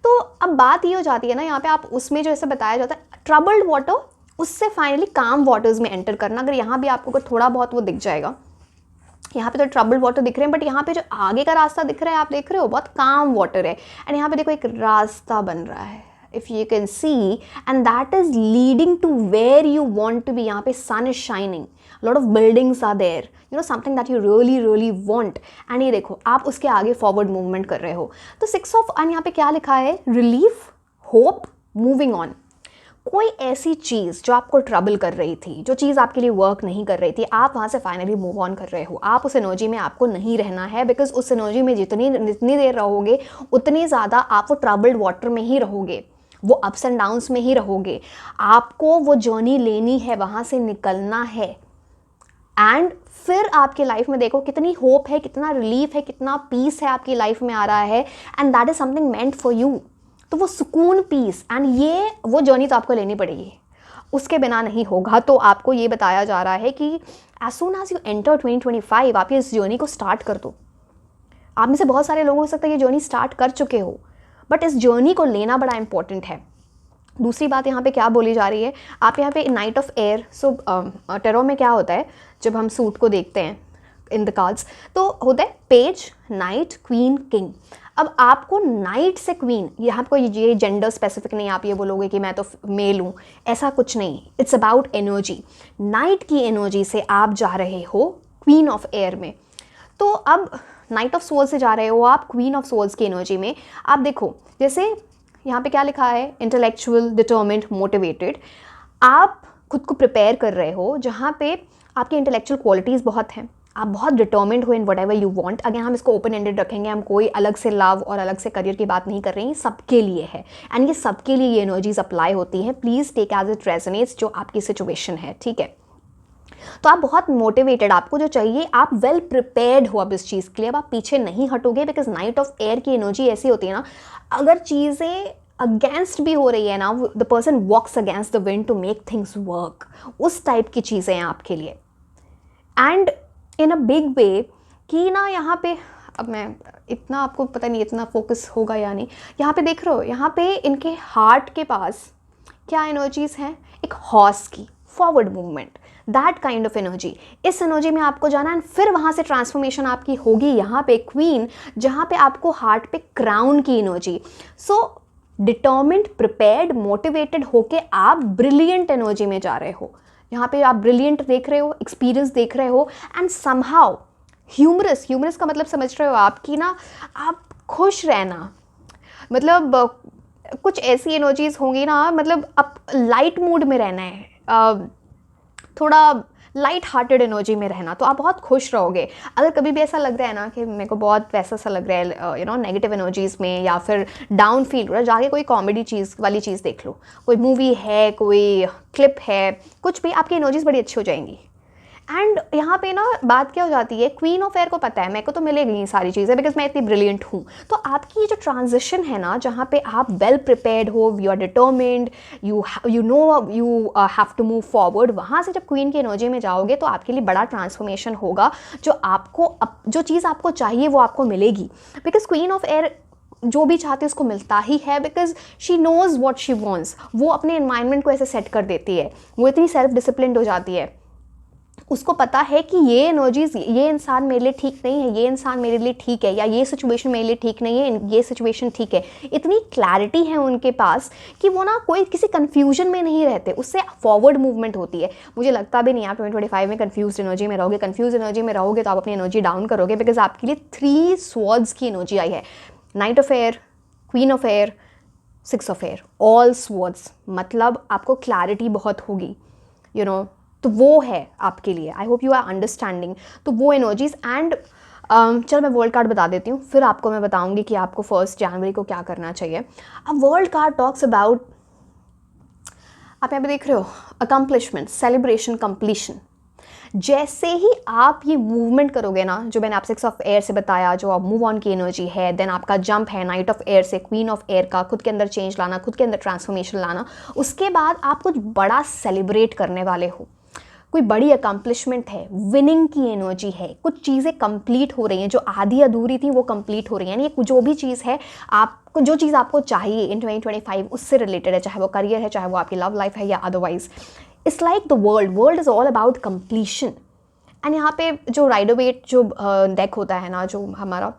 तो अब बात ये हो जाती है ना, यहाँ पे आप उसमें जो ऐसे बताया जाता है ट्रबल्ड वाटर, उससे फाइनली काम वाटर्स में एंटर करना। अगर यहाँ भी आपको अगर थोड़ा बहुत वो दिख जाएगा, यहाँ पे तो ट्रबल्ड वाटर दिख रहे हैं, बट यहाँ पे जो आगे का रास्ता दिख रहा है, आप देख रहे हो बहुत काम वाटर है। एंड यहाँ पे देखो एक रास्ता बन रहा है, if you can see, and that is leading to where you want to be. यहाँ पे sun is shining, lot of buildings are there, you know, something that you really really want. And ये देखो आप उसके आगे forward movement कर रहे हो। तो 6 ऑफ, एंड यहाँ पे क्या लिखा है? Relief, hope, moving on. कोई ऐसी चीज़ जो आपको ट्रबल कर रही थी, जो चीज़ आपके लिए वर्क नहीं कर रही थी, आप वहाँ से फाइनली मूव ऑन कर रहे हो। आप उस एनर्जी में आपको नहीं रहना है, बिकॉज उस एनर्जी में जितनी देर रहोगे उतनी ज़्यादा आप वो ट्रबल्ड वाटर में ही रहोगे, वो अप्स एंड डाउन्स में ही रहोगे। आपको वो जर्नी लेनी है, वहाँ से निकलना है। एंड फिर आपके लाइफ में देखो कितनी होप है, कितना रिलीफ है, कितना पीस है आपकी लाइफ में आ रहा है। And that is something meant for you. तो वो सुकून, पीस, एंड ये वो जर्नी तो आपको लेनी पड़ेगी, उसके बिना नहीं होगा। तो आपको ये बताया जा रहा है कि as soon as you enter 2025, आप ये इस जर्नी को स्टार्ट कर दो। आप में से बहुत सारे लोग हो सकता है ये जर्नी स्टार्ट कर चुके हो, बट इस जर्नी को लेना बड़ा इंपॉर्टेंट है। दूसरी बात यहाँ पे क्या बोली जा रही है, आप यहाँ पे night of air. So tarot में क्या होता है, जब हम सूट को देखते हैं इन द कार्ड्स, तो होता है पेज, नाइट, क्वीन, किंग। अब आपको नाइट से क्वीन, यहाँ को ये जेंडर स्पेसिफिक नहीं, आप ये बोलोगे कि मैं तो मेल हूँ, ऐसा कुछ नहीं। It's about energy. नाइट की एनर्जी से आप जा रहे हो क्वीन ऑफ एयर में। तो अब नाइट ऑफ सोल्स से जा रहे हो आप क्वीन ऑफ सोल्स की एनर्जी में। आप देखो जैसे यहाँ पे क्या लिखा है, इंटेलेक्चुअल, डिटर्मिन्ड, मोटिवेटेड। आप खुद को प्रिपेयर कर रहे हो, जहाँ पे आपकी इंटेलेक्चुअल क्वालिटीज़ बहुत हैं, आप बहुत डिटर्मिन्ड हो in what ever you want. अगर हम इसको ओपन एंडेड रखेंगे, हम कोई अलग से लव और अलग से करियर की बात नहीं कर रहे हैं, ये सबके लिए है। एंड ये सबके लिए ये एनर्जीज अप्लाई होती हैं। Please take as it resonates जो आपकी सिचुएशन है, ठीक है। तो आप बहुत मोटिवेटेड, आपको जो चाहिए, आप वेल प्रिपेयर्ड हो अब इस चीज़ के लिए। अब आप पीछे नहीं हटोगे, बिकॉज नाइट ऑफ एयर की एनर्जी ऐसी होती है ना, अगर चीज़ें अगेंस्ट भी हो रही है ना, the person walks against the wind to make things work. उस टाइप की चीज़ें हैं आपके लिए, and in a big way कि ना यहाँ पे, अब मैं इतना, आपको पता नहीं इतना फोकस होगा या नहीं, यहाँ पे देख रहे हो, यहाँ पे इनके हार्ट के पास क्या एनर्जीज हैं, एक हॉर्स की forward movement, that kind of energy. इस एनर्जी में आपको जाना है, फिर वहाँ से ट्रांसफॉर्मेशन आपकी होगी यहाँ पे क्वीन, जहाँ पे आपको हार्ट पे क्राउन की एनर्जी। सो डिटर्मिन्ड, प्रिपेयर्ड, मोटिवेटेड होके आप ब्रिलियंट एनर्जी में जा रहे हो। यहाँ पे आप ब्रिलियंट देख रहे हो, एक्सपीरियंस देख रहे हो, एंड समहाउ ह्यूमरस। ह्यूमरस का मतलब समझ रहे हो आपकी ना, आप खुश रहना, मतलब कुछ ऐसी एनर्जीज होंगी ना, मतलब आप लाइट मूड में रहना है, थोड़ा लाइट हार्टेड एनर्जी में रहना, तो आप बहुत खुश रहोगे। अगर कभी भी ऐसा लग रहा है ना कि मेरे को बहुत वैसा सा लग रहा है, यू नो, नेगेटिव एनर्जीज में, या फिर डाउन फील हो रहा है, जाके कोई कॉमेडी चीज़ वाली चीज़ देख लो, कोई मूवी है, कोई क्लिप है, कुछ भी, आपकी एनर्जीज बड़ी अच्छी हो जाएंगी। एंड यहाँ पे ना बात क्या हो जाती है, क्वीन ऑफ एयर को पता है मेरे को तो मिलेगी ये सारी चीज़ें बिकॉज मैं इतनी ब्रिलियंट हूँ। तो आपकी ये जो ट्रांजिशन है ना, जहाँ पे आप वेल प्रिपेयर्ड हो, you are determined, you know you have to move forward, वहाँ से जब क्वीन की एनर्जी में जाओगे तो आपके लिए बड़ा ट्रांसफॉर्मेशन होगा। जो चीज़ आपको चाहिए वो आपको मिलेगी, बिकॉज क्वीन ऑफ एयर जो भी चाहते हैं उसको मिलता ही है, because she knows what she wants. वो अपने एनवायरनमेंट को ऐसे सेट कर देती है, वो इतनी सेल्फ डिसिप्लिन हो जाती है, उसको पता है कि ये एनर्जीज, ये इंसान मेरे लिए ठीक नहीं है, ये इंसान मेरे लिए ठीक है, या ये सिचुएशन मेरे लिए ठीक नहीं है, ये सिचुएशन ठीक है। इतनी क्लैरिटी है उनके पास कि वो ना कोई किसी कन्फ्यूजन में नहीं रहते, उससे फॉरवर्ड मूवमेंट होती है। मुझे लगता भी नहीं आप 2025 में कन्फ्यूज एनर्जी में रहोगे। कन्फ्यूज एनर्जी में रहोगे तो आप अपनी एनर्जी डाउन करोगे, बिकॉज आपके लिए 3 स्वॉर्ड्स की एनर्जी आई है, night of air, queen of air, 6 of air, all swords. मतलब आपको क्लैरिटी बहुत होगी, यू नो, तो वो है आपके लिए। I hope you are understanding. तो वो एनर्जीज एंड चलो मैं वर्ल्ड कार्ड बता देती हूँ, फिर आपको मैं बताऊँगी कि आपको 1 जनवरी को क्या करना चाहिए। अब वर्ल्ड कार्ड टॉक्स अबाउट, आप यहाँ पे देख रहे हो, अकम्पलिशमेंट, सेलिब्रेशन, कंप्लीशन। जैसे ही आप ये मूवमेंट करोगे ना, जो मैंने आप 6 ऑफ एयर से बताया, जो आप मूव ऑन की एनर्जी है, देन आपका जंप है नाइट ऑफ एयर से क्वीन ऑफ एयर का, खुद के अंदर चेंज लाना, खुद के अंदर ट्रांसफॉर्मेशन लाना, उसके बाद आप कुछ बड़ा सेलिब्रेट करने वाले हो, कोई बड़ी अकम्पलिशमेंट है, विनिंग की एनर्जी है, कुछ चीज़ें कंप्लीट हो रही हैं, जो आधी अधूरी थी वो कंप्लीट हो रही हैं। यानी ये जो भी चीज़ है, आपको जो चीज़ आपको चाहिए इन 2025 उससे रिलेटेड है, चाहे वो करियर है, चाहे वो आपकी लव लाइफ है या otherwise. It's like the world is all about completion. And यहाँ पे जो राइडर वेट जो डेक होता है ना, जो हमारा,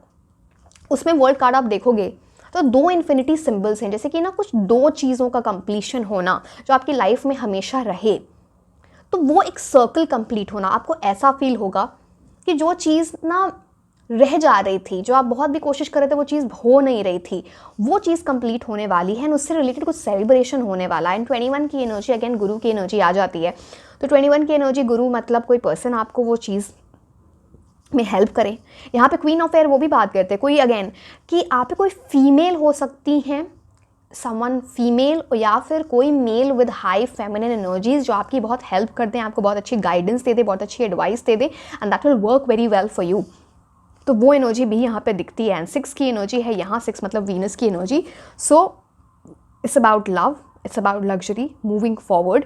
उसमें वर्ल्ड कार्ड आप देखोगे तो 2 इन्फिनिटी सिंबल्स हैं, जैसे कि ना कुछ 2 चीज़ों का कंप्लीशन होना जो आपकी लाइफ में हमेशा रहे। तो वो एक सर्कल कंप्लीट होना, आपको ऐसा फील होगा कि जो चीज़ ना रह जा रही थी, जो आप बहुत भी कोशिश कर रहे थे वो चीज़ हो नहीं रही थी, वो चीज़ कंप्लीट होने वाली है, उससे रिलेटेड कुछ सेलिब्रेशन होने वाला है। एंड 21 की एनर्जी अगेन गुरु की एनर्जी आ जाती है। तो 21 की एनर्जी, गुरु मतलब कोई पर्सन आपको वो चीज़ में हेल्प करे। यहाँ पे क्वीन ऑफ एयर वो भी बात करते हैं, कोई अगेन कि आप पे कोई फीमेल हो सकती हैं, समवन फीमेल, या फिर कोई mail with high feminine energies जो आपकी बहुत हेल्प कर दें, आपको बहुत अच्छी गाइडेंस दे दे, बहुत अच्छी advice they they, and that will work very well for you. तो वो एनर्जी भी यहाँ पे दिखती है। एंड 6 की एनर्जी है यहाँ, 6 मतलब वीनस की energy. So it's about love, it's about luxury, moving forward.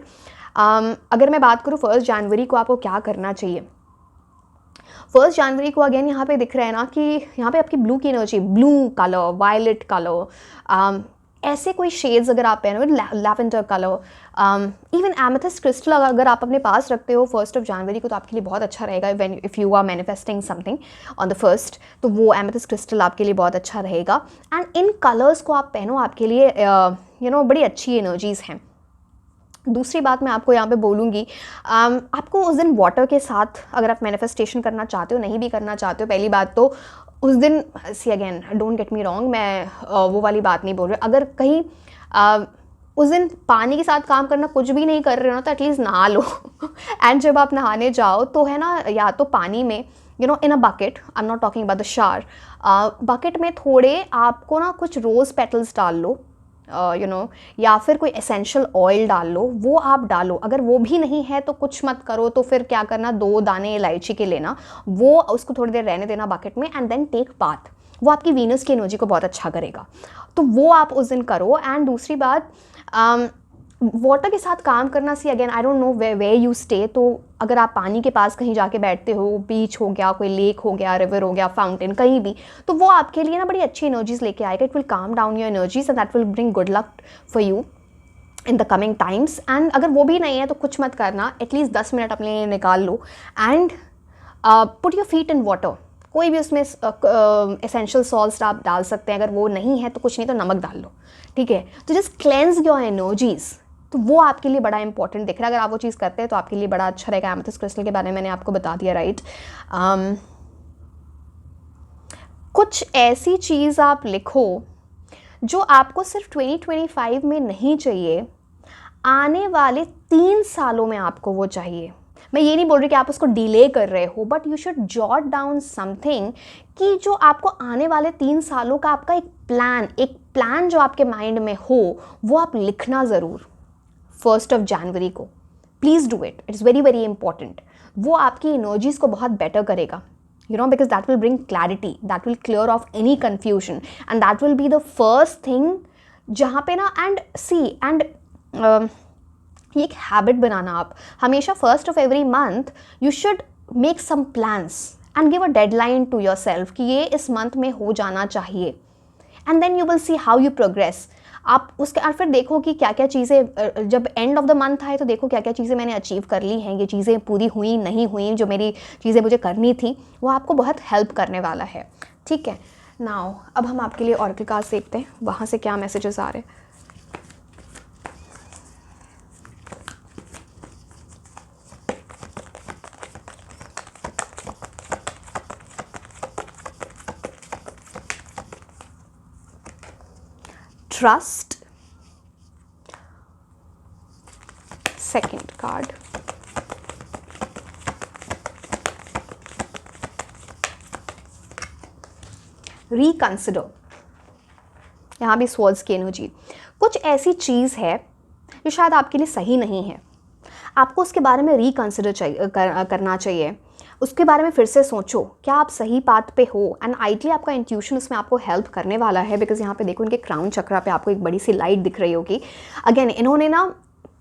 अगर मैं बात करूँ 1 जनवरी को आपको क्या करना चाहिए, 1 जनवरी को अगेन यहाँ पे दिख रहा है ना कि यहाँ पे आपकी ब्लू की energy, blue colour, violet colour, ऐसे कोई शेड्स अगर आप पहनो, lavender colour, even amethyst crystal अगर आप अपने पास रखते हो 1 जनवरी को तो आपके लिए बहुत अच्छा रहेगा। If you are manifesting something on the 1st, तो वो एमेथिस्ट क्रिस्टल आपके लिए बहुत अच्छा रहेगा। एंड इन कलर्स को आप पहनो, आपके लिए बड़ी अच्छी एनर्जीज़ हैं। दूसरी बात मैं आपको यहाँ पे बोलूँगी, आपको उस दिन वाटर के साथ अगर आप मैनिफेस्टेशन करना चाहते हो, नहीं भी करना चाहते हो, पहली बात तो उस दिन, see again don't get me wrong, मैं वो वाली बात नहीं बोल रही। अगर कहीं उस दिन पानी के साथ काम करना, कुछ भी नहीं कर रहे हो ना, तो एटलीस्ट नहा लो। एंड जब आप नहाने जाओ तो है ना, या तो पानी में in a bucket, I am not talking about the shower, bucket में थोड़े आपको ना कुछ रोज़ पेटल्स डाल लो, या फिर कोई एसेंशियल ऑयल डाल लो, वो आप डालो। अगर वो भी नहीं है तो कुछ मत करो, तो फिर क्या करना, 2 दाने इलायची के लेना, वो उसको थोड़ी देर रहने देना बकेट में, एंड देन टेक बाथ। वो आपकी वीनस की एनर्जी को बहुत अच्छा करेगा, तो वो आप उस दिन करो। एंड दूसरी बात, वाटर के साथ काम करना, see again I don't know where you stay, तो अगर आप पानी के पास कहीं जाके बैठते हो, बीच हो गया, कोई लेक हो गया, रिवर हो गया, फाउंटेन, कहीं भी, तो वो आपके लिए ना बड़ी अच्छी एनर्जीज लेके आएगा। It will calm down your energies and that will bring good luck for you in the coming times. And अगर वो भी नहीं है तो कुछ मत करना, एटलीस्ट 10 मिनट अपने लिए निकाल लो and put your feet in water. कोई भी उसमें एसेंशियल सॉल्ट्स आप डाल सकते हैं, अगर वो नहीं है तो कुछ नहीं तो नमक डाल लो, ठीक है। तो जस्ट क्लेंस योर एनर्जीज, तो वो आपके लिए बड़ा इंपॉर्टेंट दिख रहा है। अगर आप वो चीज़ करते हैं तो आपके लिए बड़ा अच्छा रहेगा। एमेथिस्ट क्रिस्टल के बारे में मैंने आपको बता दिया, राइट। कुछ ऐसी चीज़ आप लिखो जो आपको सिर्फ 2025 में नहीं चाहिए, आने वाले 3 सालों में आपको वो चाहिए। मैं ये नहीं बोल रही कि आप उसको डिले कर रहे हो, but you should jot down something कि जो आपको आने वाले 3 सालों का आपका एक प्लान जो आपके माइंड में हो, वो आप लिखना ज़रूर 1 जनवरी को। Please do it, it's very very important. वो आपकी एनर्जीज़ को बहुत बेटर करेगा, you know, because that will bring clarity, that will clear off any confusion, and that will be the first thing जहाँ पे ना, and see, and ये एक हैबिट बनाना, आप हमेशा first of every month you should make some plans and give a deadline to yourself कि ये इस मंथ में हो जाना चाहिए, and then you will see how you progress. आप उसके और फिर देखो कि क्या क्या चीज़ें, जब एंड ऑफ द मंथ आए तो देखो क्या क्या चीज़ें मैंने अचीव कर ली हैं, ये चीज़ें पूरी हुई नहीं हुई, जो मेरी चीज़ें मुझे करनी थी वो आपको बहुत हेल्प करने वाला है। ठीक है, नाउ अब हम आपके लिए ऑरेकल कार्ड्स देखते हैं, वहाँ से क्या मैसेजेस आ रहे हैं। ट्रस्ट, सेकंड कार्ड, रिकंसिडर, यहाँ भी स्वॉर्ड्स की एनर्जी। कुछ ऐसी चीज़ है जो शायद आपके लिए सही नहीं है, आपको उसके बारे में रिकंसिडर करना चाहिए, उसके बारे में फिर से सोचो क्या आप सही पाथ पे हो, एंड आइडली आपका इंट्यूशन उसमें आपको हेल्प करने वाला है। बिकॉज यहाँ पे देखो इनके क्राउन चक्रा पे आपको एक बड़ी सी लाइट दिख रही होगी। अगेन इन्होंने ना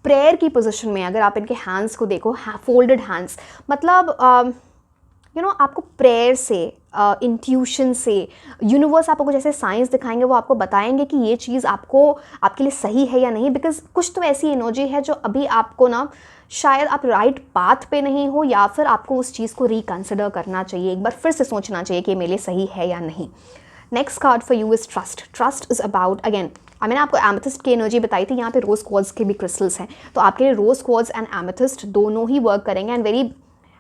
प्रेयर की पोजीशन में, अगर आप इनके हैंड्स को देखो, फोल्डेड हैंड्स, मतलब आपको प्रेयर से, इंट्यूशन से, यूनिवर्स आपको कुछ ऐसे साइंस दिखाएंगे, वो आपको बताएंगे कि ये चीज़ आपके लिए सही है या नहीं। बिकॉज कुछ तो ऐसी एनर्जी है जो अभी आपको ना, शायद आप राइट पाथ पे नहीं हो, या फिर आपको उस चीज़ को रिकंसिडर करना चाहिए, एक बार फिर से सोचना चाहिए कि मेरे लिए सही है या नहीं। Next card for you is trust. Trust is about, again मैंने आपको एमेथिस्ट की एनर्जी बताई थी, यहाँ पे रोज़ क्वार्ट्ज के भी क्रिस्टल्स हैं, तो आपके लिए रोज़ क्वार्ट्ज एंड एमेथिस्ट दोनों ही वर्क करेंगे। एंड वेरी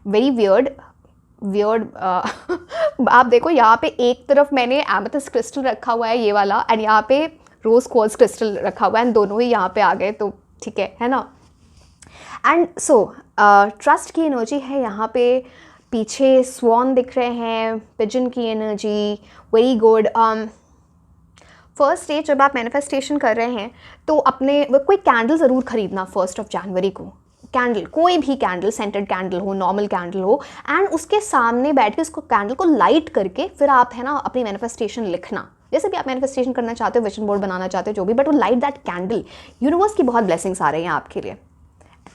वेरी वियर्ड आप देखो यहाँ पे एक तरफ मैंने एमेथिस्ट क्रिस्टल रखा हुआ है ये वाला, एंड यहाँ पे रोज़ क्वार्ट्ज क्रिस्टल रखा हुआ है, एंड दोनों ही यहाँ पे आ गए, तो ठीक है ना। एंड सो ट्रस्ट की एनर्जी है यहाँ पे, पीछे स्वॉन दिख रहे हैं, पिजन की energy, very good. First stage जब आप मैनिफेस्टेशन कर रहे हैं तो अपने कोई कैंडल ज़रूर खरीदना 1 जनवरी को, कैंडल, कोई भी कैंडल, सेंटेड कैंडल हो, नॉर्मल कैंडल हो, एंड उसके सामने बैठ के उसको कैंडल को लाइट करके फिर आप है ना अपनी मैनिफेस्टेशन लिखना, जैसे भी आप मैनिफेस्टेशन करना चाहते हो, विजन बोर्ड बनाना चाहते हो, जो भी, बट वो लाइट दैट कैंडल। यूनिवर्स की बहुत ब्लेसिंग्स आ रही हैं आपके लिए।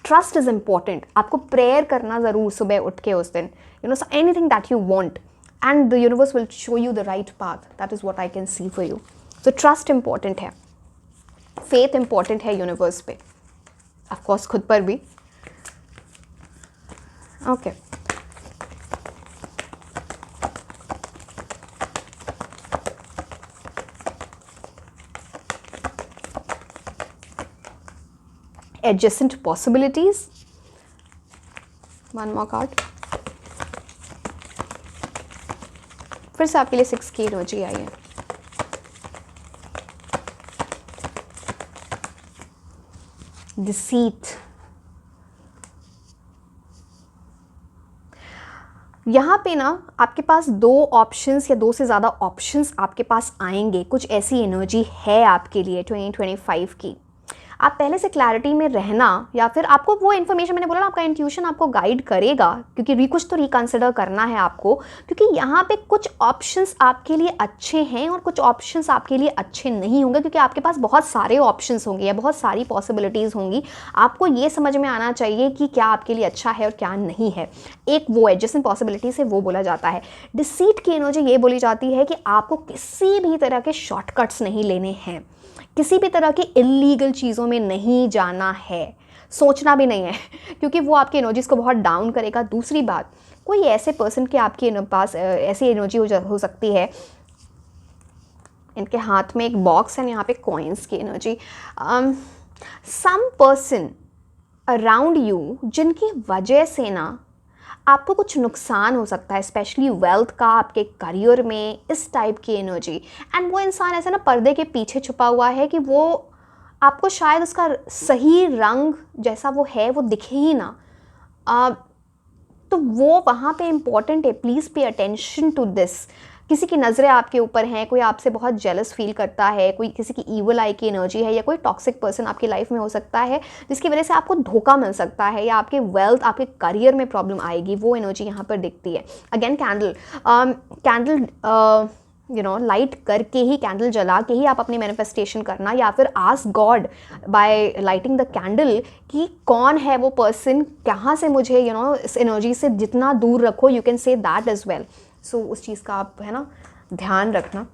ट्रस्ट इज़ इम्पॉर्टेंट, आपको प्रेयर करना ज़रूर सुबह उठ के उस दिन, anything that you want, and the universe will show you the right path, that is what I can see for you. So trust important है, फेथ इम्पॉर्टेंट है यूनिवर्स पे, ऑफकोर्स खुद पर भी। Okay, adjacent possibilities, one more card, फिर से आपके लिए 6 की एनर्जी आई है। Deceit, यहाँ पे ना आपके पास 2 ऑप्शंस या 2 से ज़्यादा ऑप्शंस आपके पास आएंगे, कुछ ऐसी एनर्जी है आपके लिए 2025 की। आप पहले से क्लैरिटी में रहना, या फिर आपको वो इन्फॉर्मेशन, मैंने बोला ना आपका इंट्यूशन आपको गाइड करेगा, क्योंकि कुछ तो रिकंसिडर करना है आपको, क्योंकि यहाँ पे कुछ ऑप्शंस आपके लिए अच्छे हैं और कुछ ऑप्शंस आपके लिए अच्छे नहीं होंगे, क्योंकि आपके पास बहुत सारे ऑप्शंस होंगे या बहुत सारी पॉसिबिलिटीज़ होंगी। आपको ये समझ में आना चाहिए कि क्या आपके लिए अच्छा है और क्या नहीं है। एक वो है जिसमें पॉसिबिलिटी से वो बोला जाता है। डिसीट की एनर्जी ये बोली जाती है कि आपको किसी भी तरह के शॉर्टकट्स नहीं लेने हैं, किसी भी तरह की इल्लीगल चीज़ों में नहीं जाना है, सोचना भी नहीं है, क्योंकि वो आपकी एनर्जीज़ को बहुत डाउन करेगा। दूसरी बात, कोई ऐसे पर्सन के आपके पास ऐसी एनर्जी हो सकती है, इनके हाथ में एक बॉक्स है, यहाँ पे कॉइन्स की energy, some person around you जिनकी वजह से ना आपको कुछ नुकसान हो सकता है, स्पेशली वेल्थ का, आपके करियर में, इस टाइप की एनर्जी। एंड वो इंसान ऐसा ना पर्दे के पीछे छुपा हुआ है कि वो आपको शायद उसका सही रंग जैसा वो है वो दिखे ही ना, तो वो वहाँ पे इम्पॉर्टेंट है, प्लीज़ पे अटेंशन टू दिस, किसी की नज़रें आपके ऊपर हैं, कोई आपसे बहुत जेलस फील करता है, कोई किसी की ईवल आई की एनर्जी है, या कोई टॉक्सिक पर्सन आपकी लाइफ में हो सकता है जिसकी वजह से आपको धोखा मिल सकता है, या आपके वेल्थ, आपके करियर में प्रॉब्लम आएगी, वो एनर्जी यहाँ पर दिखती है। अगेन कैंडल लाइट करके ही, कैंडल जला के ही आप अपनी मैनिफेस्टेशन करना, या फिर ask God by lighting the candle कि कौन है वो पर्सन, कहाँ से मुझे इस एनर्जी से जितना दूर रखो, you can say that as well. So उस चीज़ का आप ध्यान रखना।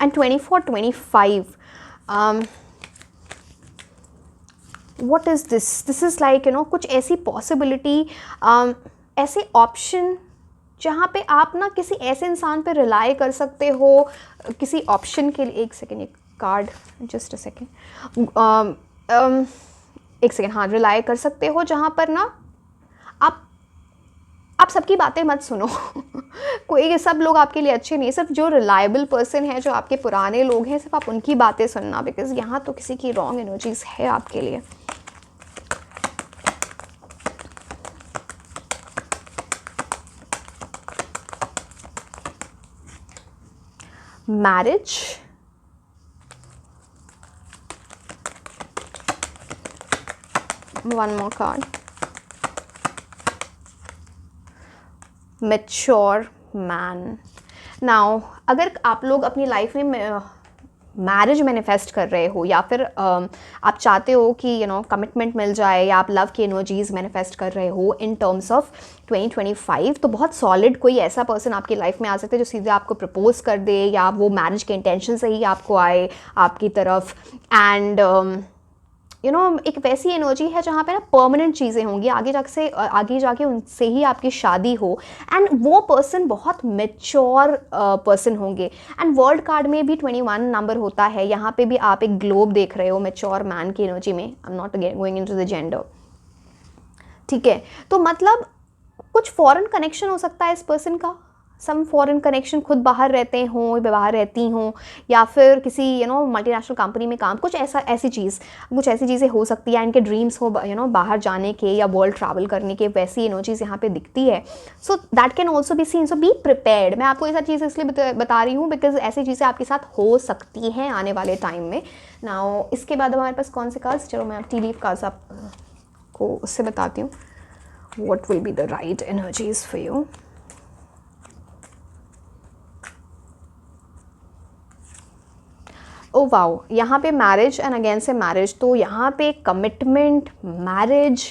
And 24-25 what is this is like कुछ ऐसी पॉसिबिलिटी, ऐसे ऑप्शन जहाँ पे आप किसी ऐसे इंसान पे रिलाई कर सकते हो, किसी ऑप्शन के लिए। एक सेकेंड, एक कार्ड, जस्ट अ सेकेंड, एक सेकेंड, हाँ, रिलाई कर सकते हो जहाँ पर आप सबकी बातें मत सुनो कोई, सब लोग आपके लिए अच्छे नहीं, सिर्फ जो रिलायबल पर्सन है, जो आपके पुराने लोग हैं, सिर्फ आप उनकी बातें सुनना, बिकॉज यहाँ तो किसी की रॉन्ग एनर्जीज है आपके लिए। Marriage, one more card, mature man. Now अगर आप लोग अपनी लाइफ में मैरिज मैनिफेस्ट कर रहे हो, या फिर आप चाहते हो कि कमिटमेंट मिल जाए, या आप लव की एनर्जीज मैनिफेस्ट कर रहे हो इन टर्म्स ऑफ 2025, तो बहुत सॉलिड कोई ऐसा पर्सन आपकी लाइफ में आ सकता है जो सीधे आपको प्रपोज कर दे, या वो मैरिज के इंटेंशन से ही आपको आए आपकी तरफ। एंड एक वैसी एनर्जी है जहाँ पे परमानेंट चीज़ें होंगी, आगे जाके उनसे ही आपकी शादी हो, एंड वो पर्सन बहुत मैच्योर पर्सन होंगे। एंड वर्ल्ड कार्ड में भी 21 नंबर होता है, यहाँ पे भी आप एक ग्लोब देख रहे हो मैच्योर मैन की एनर्जी में। आई am not going into the gender, ठीक है। तो मतलब कुछ फॉरेन कनेक्शन हो सकता है इस पर्सन का, सम फॉरेन कनेक्शन, खुद बाहर रहते हों, बाहर रहती हों, या फिर किसी मल्टीनेशनल कंपनी में काम, कुछ ऐसी चीज़ें हो सकती है। इनके ड्रीम्स हो बाहर जाने के या वर्ल्ड ट्रैवल करने के, वैसी एनर्जीज यहाँ पे दिखती है। So that can also be seen. So be prepared. मैं आपको ये सारी चीज़ें इसलिए बता रही हूँ बिकॉज ऐसी चीज़ें आपके साथ हो सकती हैं आने वाले टाइम में। नाउ इसके बाद हमारे पास कौन से कार्ड्स, चलो मैं टी लीफ कार्ड्स आपको उससे बताती हूँ। What will be the right energies for you. Oh wow, यहाँ पे मैरिज एंड अगेन से मैरिज, तो यहाँ पे commitment, marriage,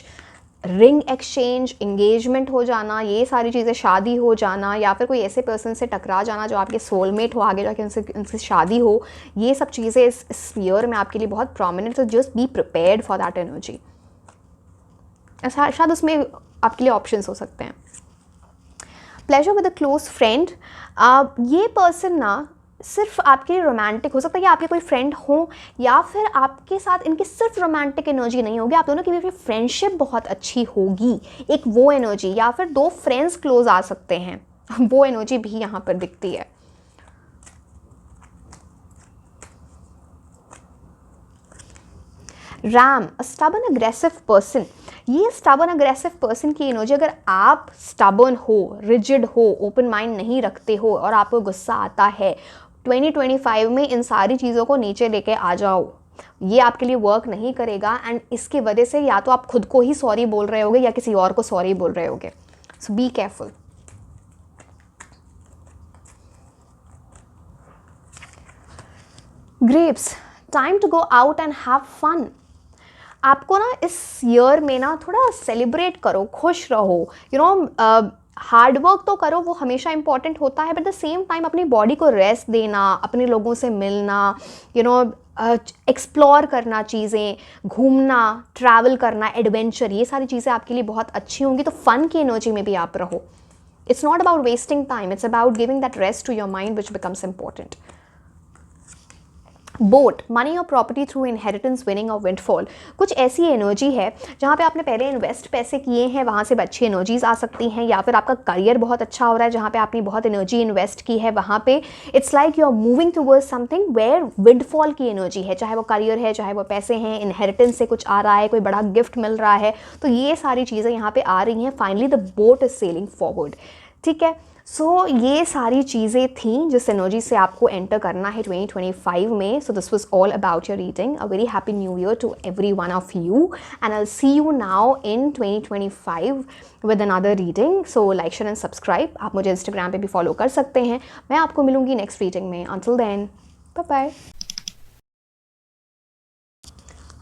ring exchange, engagement हो जाना, ये सारी चीज़ें, शादी हो जाना, या फिर कोई ऐसे पर्सन से टकरा जाना जो आपके सोलमेट हो, आगे जाके उनसे शादी हो, ये सब चीज़ें इस ईयर में आपके लिए बहुत प्रोमिनेंट। तो just be prepared for that energy. शायद उसमें आपके लिए ऑप्शंस हो सकते हैं। Pleasure with a close friend, ये पर्सन सिर्फ आपके लिए रोमांटिक हो सकता है, या आपके कोई फ्रेंड हो, या फिर आपके साथ इनकी सिर्फ रोमांटिक एनर्जी नहीं होगी, आप दोनों की भी फ्रेंडशिप बहुत अच्छी होगी, एक वो एनर्जी, या फिर दो फ्रेंड्स क्लोज आ सकते हैं, वो एनर्जी भी यहाँ पर दिखती है। रैम, अ स्टबर्न अग्रेसिव पर्सन। ये स्टबर्न अग्रेसिव पर्सन की एनर्जी, अगर आप स्टबर्न हो, रिजिड हो, ओपन माइंड नहीं रखते हो और आपको गुस्सा आता है, 2025 में इन सारी चीज़ों को नीचे लेके आ जाओ। ये आपके लिए वर्क नहीं करेगा, एंड इसकी वजह से या तो आप खुद को ही सॉरी बोल रहे होगे या किसी और को सॉरी बोल रहे होगे। So be careful. Grapes, time to go out and have fun. आपको इस ईयर में थोड़ा सेलिब्रेट करो, खुश रहो। हार्ड वर्क तो करो, वो हमेशा इंपॉर्टेंट होता है, बट द सेम टाइम अपनी बॉडी को रेस्ट देना, अपने लोगों से मिलना, एक्सप्लोर करना, चीज़ें घूमना, ट्रैवल करना, एडवेंचर, ये सारी चीज़ें आपके लिए बहुत अच्छी होंगी। तो फन की एनर्जी में भी आप रहो। It's not about wasting time, it's about giving that rest to your mind which becomes important. Boat, money और प्रॉपर्टी थ्रू इनहेरिटेंस, विनिंग और विंडफॉल। कुछ ऐसी एनर्जी है जहाँ पे आपने पहले इन्वेस्ट पैसे किए हैं, वहाँ से अच्छी एनर्जीज आ सकती हैं, या फिर आपका करियर बहुत अच्छा हो रहा है जहाँ पे आपने बहुत एनर्जी इन्वेस्ट की है, वहाँ पे it's like you are moving towards something where windfall की एनर्जी है, चाहे वो करियर है, चाहे वो पैसे हैं, इनहेरिटेंस से कुछ आ रहा है, कोई बड़ा गिफ्ट मिल रहा है, तो ये सारी चीज़ें यहाँ पे आ रही हैं। Finally the boat is selling forward. ठीक है। सो ये सारी चीज़ें थी जिस एनर्जी से आपको एंटर करना है 2025 में. So this was all about your reading. A very happy new year to everyone of you and I will see you now in 2025 with another reading. So like share and subscribe. आप मुझे Instagram पे भी follow कर सकते हैं. मैं आपको मिलूंगी नेक्स्ट रीडिंग में. Until then bye bye.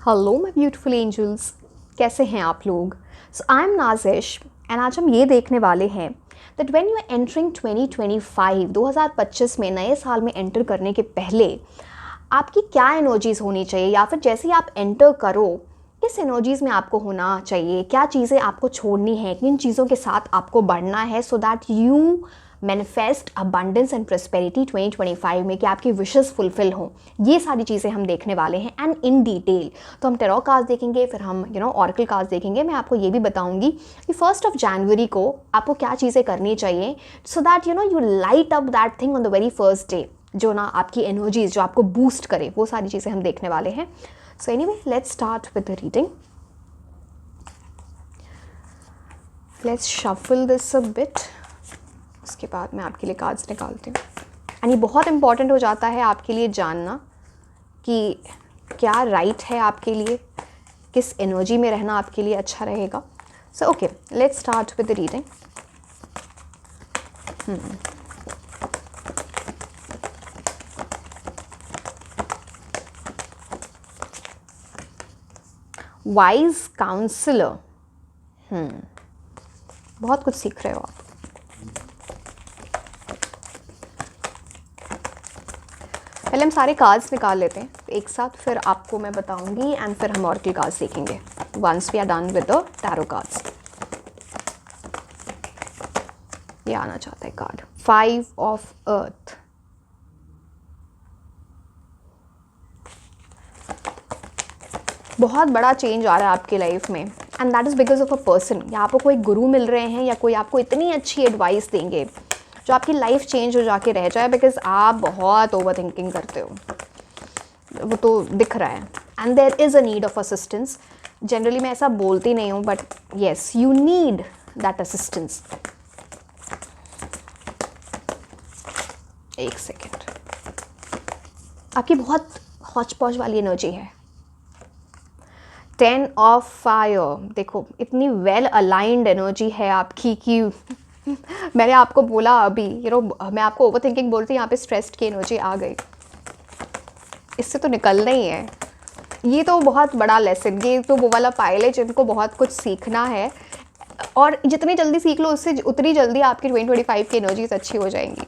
Hello my beautiful angels, कैसे हैं आप लोग? So I am Nazish and आज हम ये देखने वाले हैं that when you are entering 2025 में नए साल में एंटर करने के पहले आपकी क्या एनर्जीज़ होनी चाहिए, या फिर जैसे ही आप एंटर करो किस एनर्जीज़ में आपको होना चाहिए, क्या चीज़ें आपको छोड़नी है, किन चीज़ों के साथ आपको बढ़ना है so that you manifest abundance and prosperity 2025 में, कि आपकी विशेस फुलफिल हों. ये सारी चीज़ें हम देखने वाले हैं एंड इन डिटेल. तो हम टेरो कार्ड्स देखेंगे, फिर हम ऑरेकल कार्ड्स देखेंगे. मैं आपको ये भी बताऊंगी कि 1 जनवरी को आपको क्या चीज़ें करनी चाहिए सो that you light up that thing on the very first day, जो ना आपकी एनर्जीज जो आपको बूस्ट करे, वो सारी चीज़ें हम देखने वाले हैं. So anyway let's start with the reading. Let's shuffle this a bit. उसके बाद मैं आपके लिए कार्ड्स निकालती हूँ. एंड ये बहुत इंपॉर्टेंट हो जाता है आपके लिए जानना कि क्या राइट है आपके लिए, किस एनर्जी में रहना आपके लिए अच्छा रहेगा. So okay, let's start with the reading. Wise counsellor. बहुत कुछ सीख रहे हो आप. पहले हम सारे कार्ड्स निकाल लेते हैं एक साथ, फिर आपको मैं बताऊंगी एंड फिर हम ऑरेकल कार्ड्स देखेंगे once we are done with the tarot cards. ये आना चाहता है कार्ड 5 ऑफ अर्थ. बहुत बड़ा चेंज आ रहा है आपकी लाइफ में and that is because of a person. या आपको कोई गुरु मिल रहे हैं या कोई आपको इतनी अच्छी एडवाइस देंगे जो आपकी लाइफ चेंज हो जाके रह जाए, बिकॉज आप बहुत ओवर थिंकिंग करते हो, वो तो दिख रहा है. And there is a need of assistance. Generally मैं ऐसा बोलती नहीं हूँ, but yes you need that assistance. एक सेकेंड. आपकी बहुत हौच पौच वाली एनर्जी है. 10 ऑफ फायर. देखो इतनी वेल अलाइंड एनर्जी है आपकी कि मैंने आपको बोला अभी मैं आपको ओवर थिंकिंग बोलती, यहाँ पे स्ट्रेस्ड की एनर्जी आ गई. इससे तो निकलना ही है. ये तो बहुत बड़ा लेसन, ये तो वो वाला पायल है जिनको बहुत कुछ सीखना है, और जितनी जल्दी सीख लो उससे उतनी जल्दी आपकी 2025 की एनर्जीज अच्छी हो जाएंगी.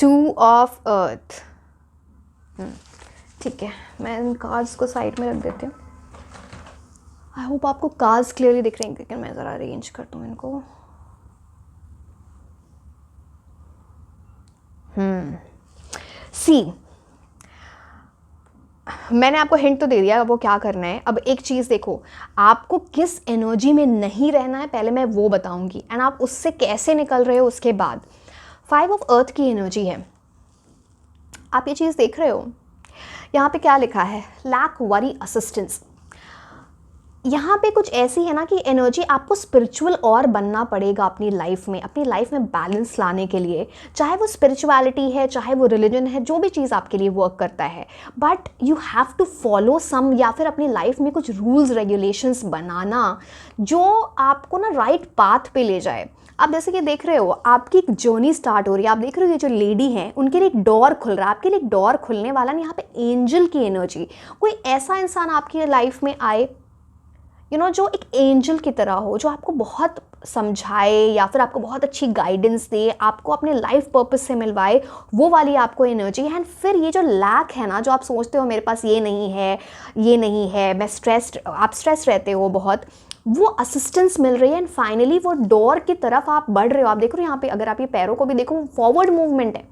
Two of earth. ठीक है, मैं इन कार्ड्स को साइड में रख देती हूँ. आई होप आपको कार्ड्स क्लियरली दिख रहे हैं, क्योंकि मैं ज़रा अरेंज कर दूँ इनको. सी, मैंने आपको हिंट तो दे दिया वो क्या करना है. अब एक चीज़ देखो, आपको किस एनर्जी में नहीं रहना है पहले मैं वो बताऊंगी, एंड आप उससे कैसे निकल रहे हो उसके बाद. 5 ऑफ अर्थ की एनर्जी है. आप ये चीज़ देख रहे हो, यहाँ पे क्या लिखा है, लैक वरी असिस्टेंस. यहाँ पे कुछ ऐसी है ना कि एनर्जी आपको स्पिरिचुअल और बनना पड़ेगा अपनी लाइफ में बैलेंस लाने के लिए. चाहे वो स्पिरिचुअलिटी है, चाहे वो रिलीजन है, जो भी चीज़ आपके लिए वर्क करता है, but you have to follow some, या फिर अपनी लाइफ में कुछ रूल्स रेगुलेशंस बनाना जो आपको ना राइट पाथ पे ले जाए. आप जैसे कि देख रहे हो, आपकी एक जर्नी स्टार्ट हो रही है. आप देख रहे हो ये जो लेडी हैं उनके लिए एक डोर खुल रहा है. आपके लिए एक डोर खुलने वाला नहीं. यहाँ पे एंजल की एनर्जी, कोई ऐसा इंसान आपकी लाइफ में आए जो एक एंजल की तरह हो, जो आपको बहुत समझाए या फिर आपको बहुत अच्छी गाइडेंस दे, आपको अपने लाइफ पर्पस से मिलवाए, वो वाली आपको एनर्जी है. एंड फिर ये जो लैक है ना, जो आप सोचते हो मेरे पास ये नहीं है, मैं स्ट्रेस्ड, आप स्ट्रेस रहते हो बहुत, वो असिस्टेंस मिल रही है. एंड फाइनली वो डोर की तरफ आप बढ़ रहे हो. आप देख रहे हो यहाँ पे, अगर आप ये पैरों को भी देखो, फॉरवर्ड मूवमेंट है,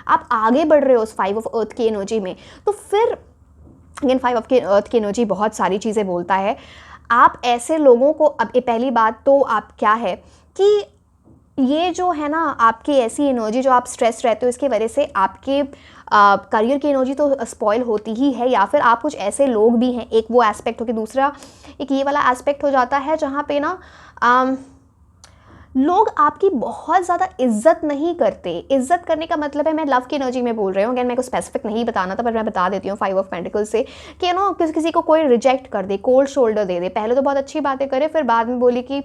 आप आगे बढ़ रहे हो उस 5 ऑफ अर्थ की एनर्जी में. तो फिर अगेन 5 ऑफ अर्थ की एनर्जी बहुत सारी चीज़ें बोलता है. आप ऐसे लोगों को, अब ये पहली बात तो आप क्या है कि ये जो है ना आपकी ऐसी एनर्जी, जो आप स्ट्रेस रहते हो, इसकी वजह से आपके करियर की एनर्जी तो स्पॉइल होती ही है, या फिर आप कुछ ऐसे लोग भी हैं, एक वो एस्पेक्ट हो कि दूसरा एक ये वाला एस्पेक्ट हो जाता है जहाँ पे ना लोग आपकी बहुत ज़्यादा इज्जत नहीं करते। इज्जत करने का मतलब है, मैं लव की एनर्जी में बोल रही हूँ, अगेन मेरे को स्पेसिफिक नहीं बताना था पर मैं बता देती हूँ 5 ऑफ पेंटिकल्स से, कि नो किसी को कोई रिजेक्ट कर दे, कोल्ड शोल्डर दे दे, पहले तो बहुत अच्छी बातें करे, फिर बाद में बोली कि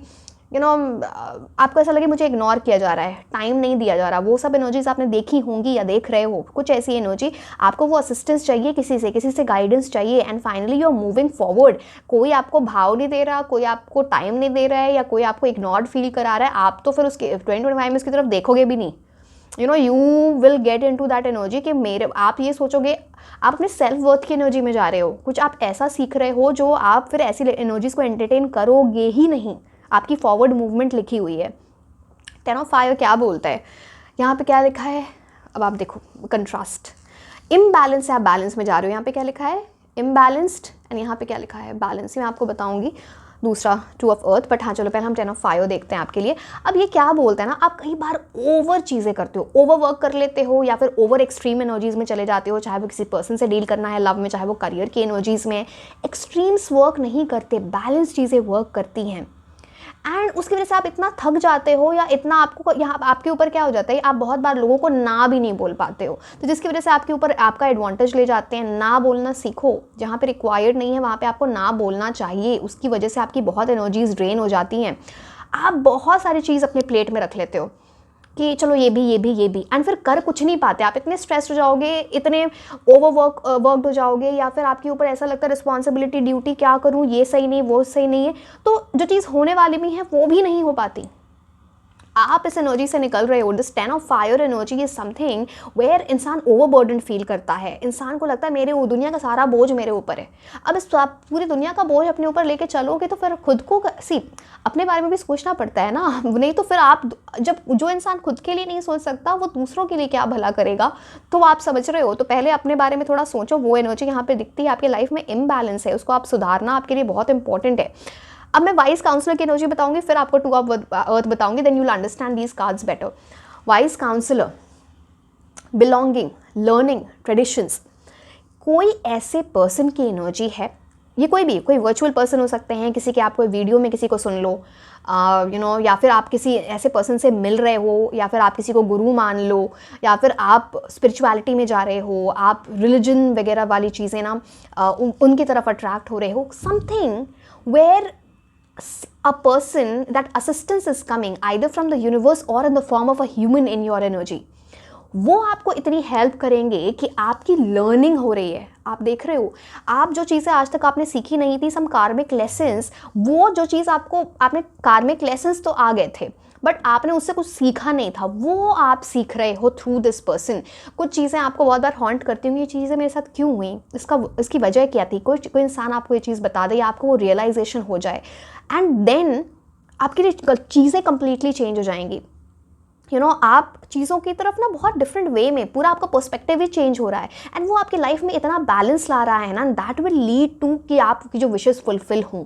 आपको ऐसा लगे मुझे इग्नोर किया जा रहा है, टाइम नहीं दिया जा रहा। वो सब एनर्जीज आपने देखी होंगी या देख रहे हो, कुछ ऐसी एनर्जी, आपको वो असिस्टेंस चाहिए, किसी से गाइडेंस चाहिए, and finally you are moving forward. कोई आपको भाव नहीं दे रहा, कोई आपको टाइम नहीं दे रहा है, या कोई आपको इग्नोर्ड फील करा रहा है, आप तो फिर उसके 2025 में उसकी तरफ देखोगे भी नहीं। You will get into that energy कि मेरे, आप ये सोचोगे, आप अपने सेल्फ वर्थ की एनर्जी में जा रहे हो, कुछ आप ऐसा सीख रहे हो जो आप फिर ऐसी एनर्जीज को एंटरटेन करोगे ही नहीं। आपकी फॉरवर्ड मूवमेंट लिखी हुई है। 10 ऑफ फायर क्या बोलता है, यहाँ पे क्या लिखा है, अब आप देखो कंट्रास्ट, इम्बैलेंस से आप बैलेंस में जा रहे हो, यहाँ पे क्या लिखा है इम्बैलेंस्ड, एंड यहाँ पे क्या लिखा है बैलेंस। मैं आपको बताऊंगी दूसरा 2 ऑफ अर्थ, बट हाँ चलो पहले हम 10 ऑफ फायर देखते हैं आपके लिए। अब ये क्या बोलता है ना, आप कई बार ओवर चीज़ें करते हो, ओवर वर्क कर लेते हो, या फिर ओवर एक्सट्रीम एनर्जीज में चले जाते हो, चाहे वो किसी पर्सन से डील करना है लव में, चाहे वो करियर की एनर्जीज में। एक्सट्रीम्स वर्क नहीं करते, बैलेंस चीज़ें वर्क करती हैं, एंड उसकी वजह से आप इतना थक जाते हो, या इतना आपको यहाँ आपके ऊपर क्या हो जाता है, आप बहुत बार लोगों को ना भी नहीं बोल पाते हो, तो जिसकी वजह से आपके ऊपर आपका एडवांटेज ले जाते हैं। ना बोलना सीखो, जहाँ पे रिक्वायर्ड नहीं है वहाँ पे आपको ना बोलना चाहिए, उसकी वजह से आपकी बहुत एनर्जीज ड्रेन हो जाती हैं। आप बहुत सारी चीज़ अपने प्लेट में रख लेते हो कि चलो ये भी, एंड फिर कर कुछ नहीं पाते। आप इतने स्ट्रेस्ड हो जाओगे, इतने वर्कड हो जाओगे, या फिर आपके ऊपर ऐसा लगता है रिस्पॉन्सिबिलिटी, ड्यूटी, क्या करूँ, ये सही नहीं, वो सही नहीं है, तो जो चीज़ होने वाली भी है वो भी नहीं हो पाती। आप इस एनर्जी से निकल रहे हो। This 10 of fire energy is something where इंसान ओवरबर्डन फील करता है, इंसान को लगता है मेरे वो दुनिया का सारा बोझ मेरे ऊपर है। अब इस पूरी दुनिया का बोझ अपने ऊपर लेके चलोगे तो फिर खुद को अपने बारे में भी सोचना पड़ता है ना, नहीं तो फिर आप जब जो इंसान खुद के लिए नहीं सोच सकता वो दूसरों के लिए क्या भला करेगा, तो आप समझ रहे हो। तो पहले अपने बारे में थोड़ा सोचो। वो एनर्जी यहाँ पे दिखती है, आपके लाइफ में इम्बैलेंस है, उसको आप सुधारना आपके लिए बहुत इंपॉर्टेंट है। अब मैं वाइस काउंसलर की एनर्जी बताऊंगी, फिर आपको 2 ऑफ अर्थ बताऊंगी, then you will understand these cards better. Wise counsellor, belonging, learning, traditions, कोई ऐसे पर्सन की एनर्जी है, ये कोई भी, कोई वर्चुअल पर्सन हो सकते हैं, किसी के आप कोई वीडियो में किसी को सुन लो, या फिर आप किसी ऐसे पर्सन से मिल रहे हो, या फिर आप किसी को गुरु मान लो, या फिर आप स्पिरिचुअलिटी में जा रहे हो, आप रिलीजन वगैरह वाली चीज़ें ना उनकी तरफ अट्रैक्ट हो रहे हो, something where a person that assistance is coming either from the universe or in the form of a human in your energy, वो आपको इतनी हेल्प करेंगे कि आपकी लर्निंग हो रही है। आप देख रहे हो, आप जो चीज़ें आज तक आपने सीखी नहीं थी, सम कार्मिक लेसन्स, वो जो चीज़ आपने कार्मिक लेसन्स तो आ गए थे बट आपने उससे कुछ सीखा नहीं था, वो आप सीख रहे हो थ्रू दिस पर्सन। कुछ चीज़ें आपको बहुत बार हॉन्ट करती होंगी, ये चीज़ें मेरे साथ क्यों हुई, इसकी वजह क्या थी, कोई इंसान आपको ये चीज़ बता दे या आपको वो रियलाइजेशन हो जाए, एंड देन आपकी चीज़ें कंप्लीटली चेंज हो जाएंगी। आप चीज़ों की तरफ ना बहुत डिफरेंट वे में, पूरा आपका पर्सपेक्टिव ही चेंज हो रहा है, एंड वो आपकी लाइफ में इतना बैलेंस ला रहा है ना, दैट विल लीड टू कि आपकी जो विशेस फुलफिल हों।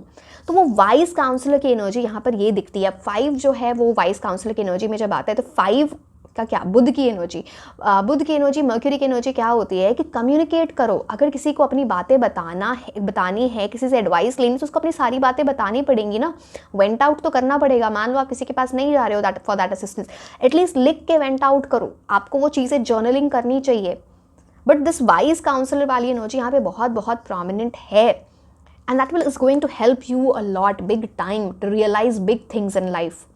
तो वो वाइस काउंसलर की एनर्जी यहाँ पर ये दिखती है। 5 जो है वो वाइस काउंसलर की एनर्जी में जब आता है, तो 5 का क्या, बुध की एनर्जी, मर्क्यूरी की एनर्जी क्या होती है कि कम्युनिकेट करो। अगर किसी को अपनी बातें बतानी है, किसी से एडवाइस लेनी, तो उसको अपनी सारी बातें बतानी पड़ेंगी ना, वेंट आउट तो करना पड़ेगा। मान लो आप किसी के पास नहीं जा रहे हो फॉर दैट असिस्टेंस, एटलीस्ट लिख के वेंट आउट करो, आपको वो चीज़ें जर्नलिंग करनी चाहिए। बट दिस वाइस काउंसलर वाली एनर्जी यहाँ पे बहुत बहुत प्रोमिनेंट है, and that will is going to help you a lot, big time, to realise big things in life.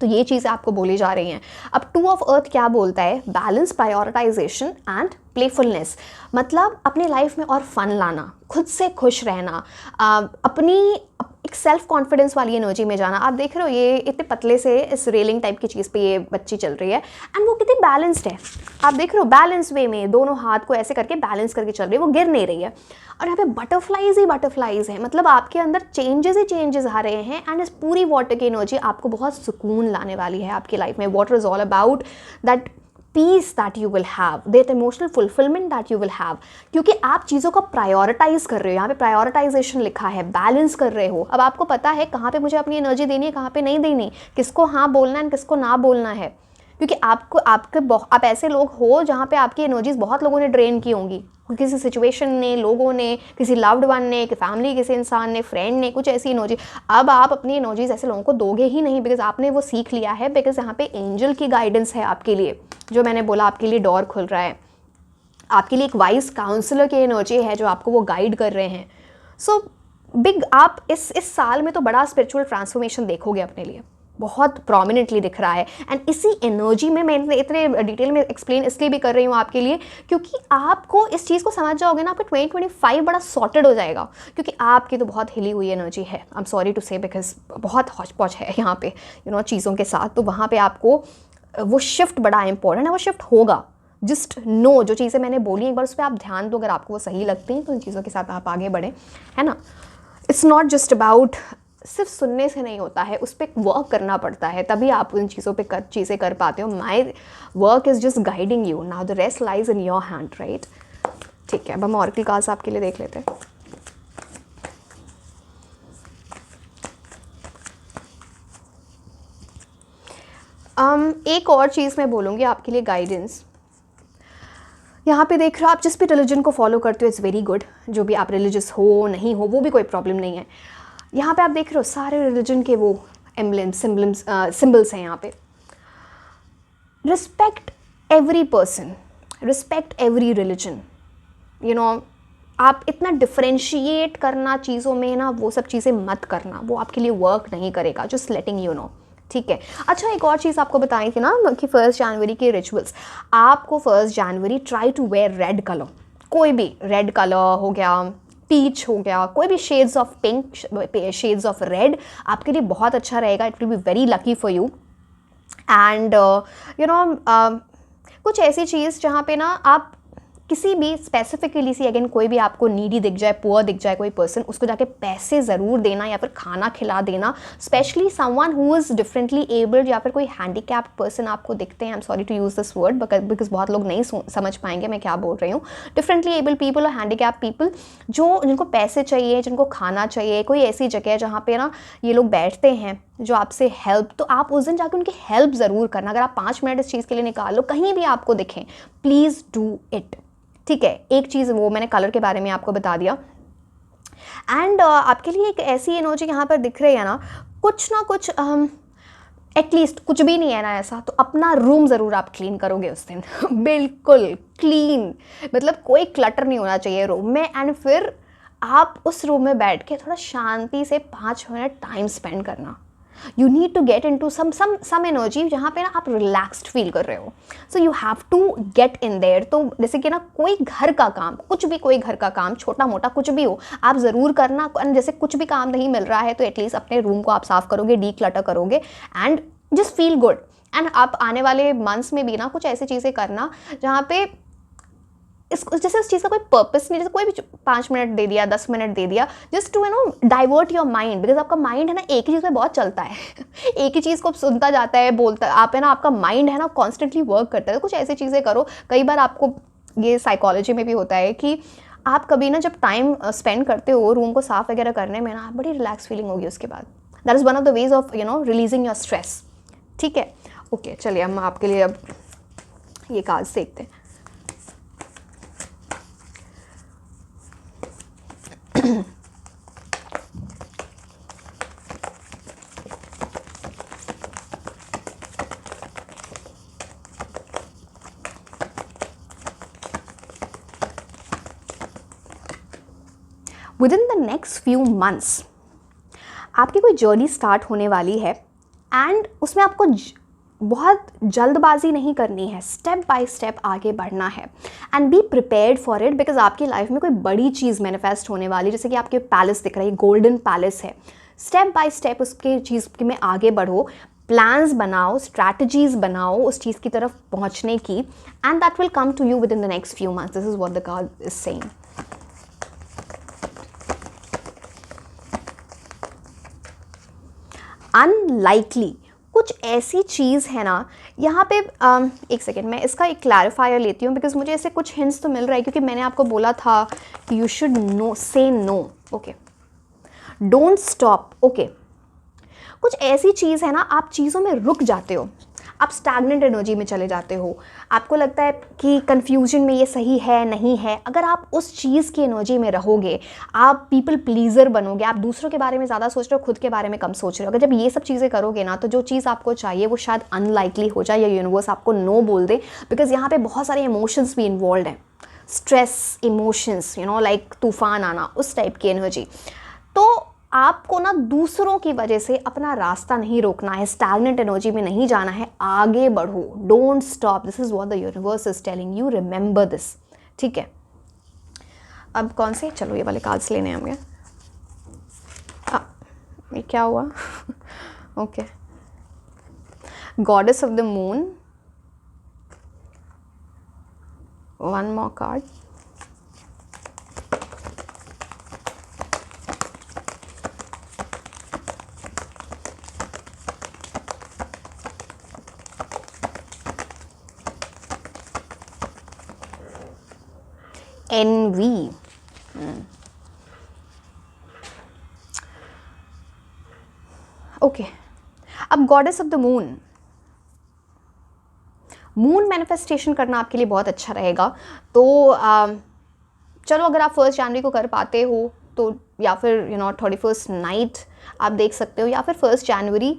तो ये चीज़ें आपको बोली जा रही हैं। अब 2 ऑफ अर्थ क्या बोलता है, बैलेंस, प्रायोरिटाइजेशन एंड प्लेफुलनेस, मतलब अपने लाइफ में और फन लाना, खुद से खुश रहना, अपनी एक सेल्फ कॉन्फिडेंस वाली एनर्जी में जाना। आप देख रहे हो ये इतने पतले से इस रेलिंग टाइप की चीज़ पे ये बच्ची चल रही है, एंड वो कितनी बैलेंस्ड है। आप देख रहे हो बैलेंस वे में दोनों हाथ को ऐसे करके बैलेंस करके चल रही है, वो गिर नहीं रही है। और यहाँ पे बटरफ्लाइज ही बटरफ्लाइज हैं, मतलब आपके अंदर चेंजेस ही चेंजेस आ रहे हैं, एंड इस पूरी वाटर की एनर्जी आपको बहुत सुकून लाने वाली है आपकी लाइफ में। Water is all about that peace that you will have, that emotional fulfilment that you will have, क्योंकि आप चीज़ों को प्रायोरिटाइज कर रहे हो। यहाँ पे प्रायोरिटाइजेशन लिखा है, बैलेंस कर रहे हो। अब आपको पता है कहाँ पे मुझे अपनी एनर्जी देनी है, कहाँ पे नहीं देनी, किसको हाँ बोलना है किसको ना बोलना है, क्योंकि आप ऐसे लोग हो जहाँ पे आपकी एनर्जीज बहुत लोगों ने ड्रेन की होंगी, किसी सिचुएशन ने, लोगों ने, किसी लव्ड वन ने, कि फैमिली, किसी इंसान ने, फ्रेंड ने, कुछ ऐसी एनर्जी। अब आप अपनी एनर्जीज ऐसे लोगों को दोगे ही नहीं, बिकॉज आपने वो सीख लिया है, बिकॉज यहाँ पे एंजल की गाइडेंस है आपके लिए, जो मैंने बोला आपके लिए डोर खुल रहा है, आपके लिए एक वाइज काउंसलर की एनर्जी है जो आपको वो गाइड कर रहे हैं। सो बिग, आप इस साल में तो बड़ा स्पिरिचुअल ट्रांसफॉर्मेशन देखोगे अपने लिए, बहुत प्रोमिनेंटली दिख रहा है। एंड इसी एनर्जी में मैं इतने डिटेल में एक्सप्लेन इसलिए भी कर रही हूँ आपके लिए, क्योंकि आपको इस चीज़ को समझ जाओगे ना, आपका 2025 बड़ा सॉर्टेड हो जाएगा, क्योंकि आपकी तो बहुत हिली हुई एनर्जी है। आई एम सॉरी टू से, बिकॉज बहुत हौच पौच है यहाँ पे चीज़ों के साथ, तो वहाँ पे आपको वो शिफ्ट बड़ा इंपॉर्टेंट है, वो शिफ्ट होगा। जस्ट नो, जो चीज़ें मैंने बोली एक बार उस पर आप ध्यान दो, अगर आपको वो सही लगती हैं तो इन चीज़ों के साथ आप आगे बढ़ें, है ना। इट्स नॉट जस्ट अबाउट, सिर्फ सुनने से नहीं होता है, उस पर वर्क करना पड़ता है, तभी आप उन चीज़ों पे चीज़ें कर पाते हो। My work is just guiding you, now the rest lies in your hand, right. ठीक है, अब हम ऑरेकल कार्ड्स आपके लिए देख लेते हैं। एक और चीज़ मैं बोलूँगी आपके लिए गाइडेंस, यहाँ पे देख रहे हो आप जिस भी रिलीजन को फॉलो करते हो, इट्स वेरी गुड। जो भी आप रिलीजियस हो नहीं हो वो भी कोई प्रॉब्लम नहीं है। यहाँ पे आप देख रहे हो सारे रिलीजन के वो एम्बलम्स, सिम्बल्स हैं यहाँ पे। Respect every person, respect every religion, आप इतना डिफ्रेंशिएट करना चीज़ों में ना, वो सब चीज़ें मत करना, वो आपके लिए वर्क नहीं करेगा। जस्ट लेटिंग यू नो, ठीक है। अच्छा, एक और चीज़ आपको बताई थी ना कि 1 जनवरी के रिचुअल्स, आपको 1 जनवरी try to wear red colour, कोई भी रेड कलर हो गया, पीच हो गया, कोई भी shades of pink, shades of red आपके लिए बहुत अच्छा रहेगा। It will be very lucky for you. And कुछ ऐसी चीज़ जहाँ पे ना आप किसी भी स्पेसिफिकली सी, अगेन कोई भी आपको नीडी दिख जाए, पुअर दिख जाए कोई पर्सन, उसको जाके पैसे ज़रूर देना या फिर खाना खिला देना। Specially someone who is differently abled, या फिर कोई हैंडीकैप्ड पर्सन आपको दिखते हैं, I am sorry to use this word because बहुत लोग नहीं समझ पाएंगे मैं क्या बोल रही हूँ। डिफरेंटली एबल्ड पीपल और हैंडीकैप पीपल जिनको पैसे चाहिए, जिनको खाना चाहिए, कोई ऐसी जगह जहाँ पे ना ये लोग बैठते हैं जो आपसे हेल्प, तो आप उस दिन जाके उनकी हेल्प ज़रूर करना। अगर आप 5 मिनट इस चीज़ के लिए निकाल लो, कहीं भी आपको दिखें, प्लीज़ डू इट, ठीक है। एक चीज़ वो मैंने कलर के बारे में आपको बता दिया। एंड आपके लिए एक ऐसी एनर्जी यहाँ पर दिख रही है ना, कुछ ना कुछ एटलीस्ट कुछ भी नहीं है ना ऐसा, तो अपना रूम ज़रूर आप क्लीन करोगे उस दिन बिल्कुल क्लीन, मतलब कोई क्लटर नहीं होना चाहिए रूम में। एंड फिर आप उस रूम में बैठ के थोड़ा शांति से 5 मिनट टाइम स्पेंड करना। You need to get into some energy जहाँ पे ना आप रिलैक्स्ड फील कर रहे हो। So you have to get in there. तो जैसे कि ना कोई घर का काम, कुछ भी, कोई घर का काम छोटा मोटा कुछ भी हो, आप ज़रूर करना। जैसे कुछ भी काम नहीं मिल रहा है तो एटलीस्ट अपने रूम को आप साफ़ करोगे, डी क्लटर करोगे, and just feel good. And आप आने वाले मंथ्स में भी ना कुछ ऐसी चीज़ें करना जहाँ पे जैसे उस चीज़ का कोई पर्पस नहीं, जैसे कोई भी 5 मिनट दे दिया, 10 मिनट दे दिया, just to divert your mind, because आपका माइंड है ना एक ही चीज़ में बहुत चलता है एक ही चीज़ को सुनता जाता है, बोलता आप है ना, आपका माइंड है ना कॉन्स्टेंटली वर्क करता है। तो कुछ ऐसी चीज़ें करो। कई बार आपको ये साइकोलॉजी में भी होता है कि आप कभी ना जब टाइम स्पेंड करते हो रूम को साफ वगैरह करने में ना, बड़ी रिलैक्स फीलिंग होगी उसके बाद। That is one of the ways of releasing your stress, ठीक है। ओके, चलिए हम आपके लिए अब ये कार्ड्स देखते हैं। Within the next few months आपकी कोई जर्नी स्टार्ट होने वाली है, एंड उसमें आपको बहुत जल्दबाजी नहीं करनी है, स्टेप बाय स्टेप आगे बढ़ना है। And be prepared for it, because आपकी लाइफ में कोई बड़ी चीज़ मैनिफेस्ट होने वाली, जैसे कि आपके पैलेस दिख रहा है, गोल्डन पैलेस है। स्टेप बाय स्टेप उसके चीज़ में आगे बढ़ो, प्लान्स बनाओ, स्ट्रैटेजीज बनाओ उस चीज़ की तरफ पहुँचने की, and that will come to you within the next few months. This is what the card is saying. Unlikely कुछ ऐसी चीज़ है ना यहाँ पे, एक सेकेंड मैं इसका एक क्लैरिफायर लेती हूँ, बिकॉज मुझे ऐसे कुछ हिंट्स तो मिल रहा है, क्योंकि मैंने आपको बोला था कि you should know, say no, okay, don't stop, okay. कुछ ऐसी चीज़ है ना, आप चीज़ों में रुक जाते हो, आप स्टैग्नेंट एनर्जी में चले जाते हो, आपको लगता है कि कन्फ्यूजन में ये सही है नहीं है। अगर आप उस चीज़ की एनर्जी में रहोगे, आप पीपल प्लीज़र बनोगे, आप दूसरों के बारे में ज़्यादा सोच रहे हो, खुद के बारे में कम सोच रहे हो। अगर जब ये सब चीज़ें करोगे ना, तो जो चीज़ आपको चाहिए वो शायद अनलाइकली हो जाए, या यूनिवर्स आपको नो बोल दे, बिकॉज यहाँ पे बहुत सारे इमोशंस भी इन्वॉल्व हैं, stress emotions, you know, like तूफान आना, उस टाइप की एनर्जी। तो आपको ना दूसरों की वजह से अपना रास्ता नहीं रोकना है, स्टैग्नेंट एनर्जी में नहीं जाना है, आगे बढ़ो, don't stop, this is what the universe is telling you, remember this, ठीक है। अब कौन से, चलो ये वाले कार्ड्स लेने होंगे। ये क्या हुआ? Okay, goddess of the moon, one more card, envy, okay. अब goddess of the moon, moon manifestation करना आपके लिए बहुत अच्छा रहेगा। तो चलो अगर आप 1 जनवरी को कर पाते हो तो, या फिर 31st नाइट आप देख सकते हो, या फिर 1 जनवरी।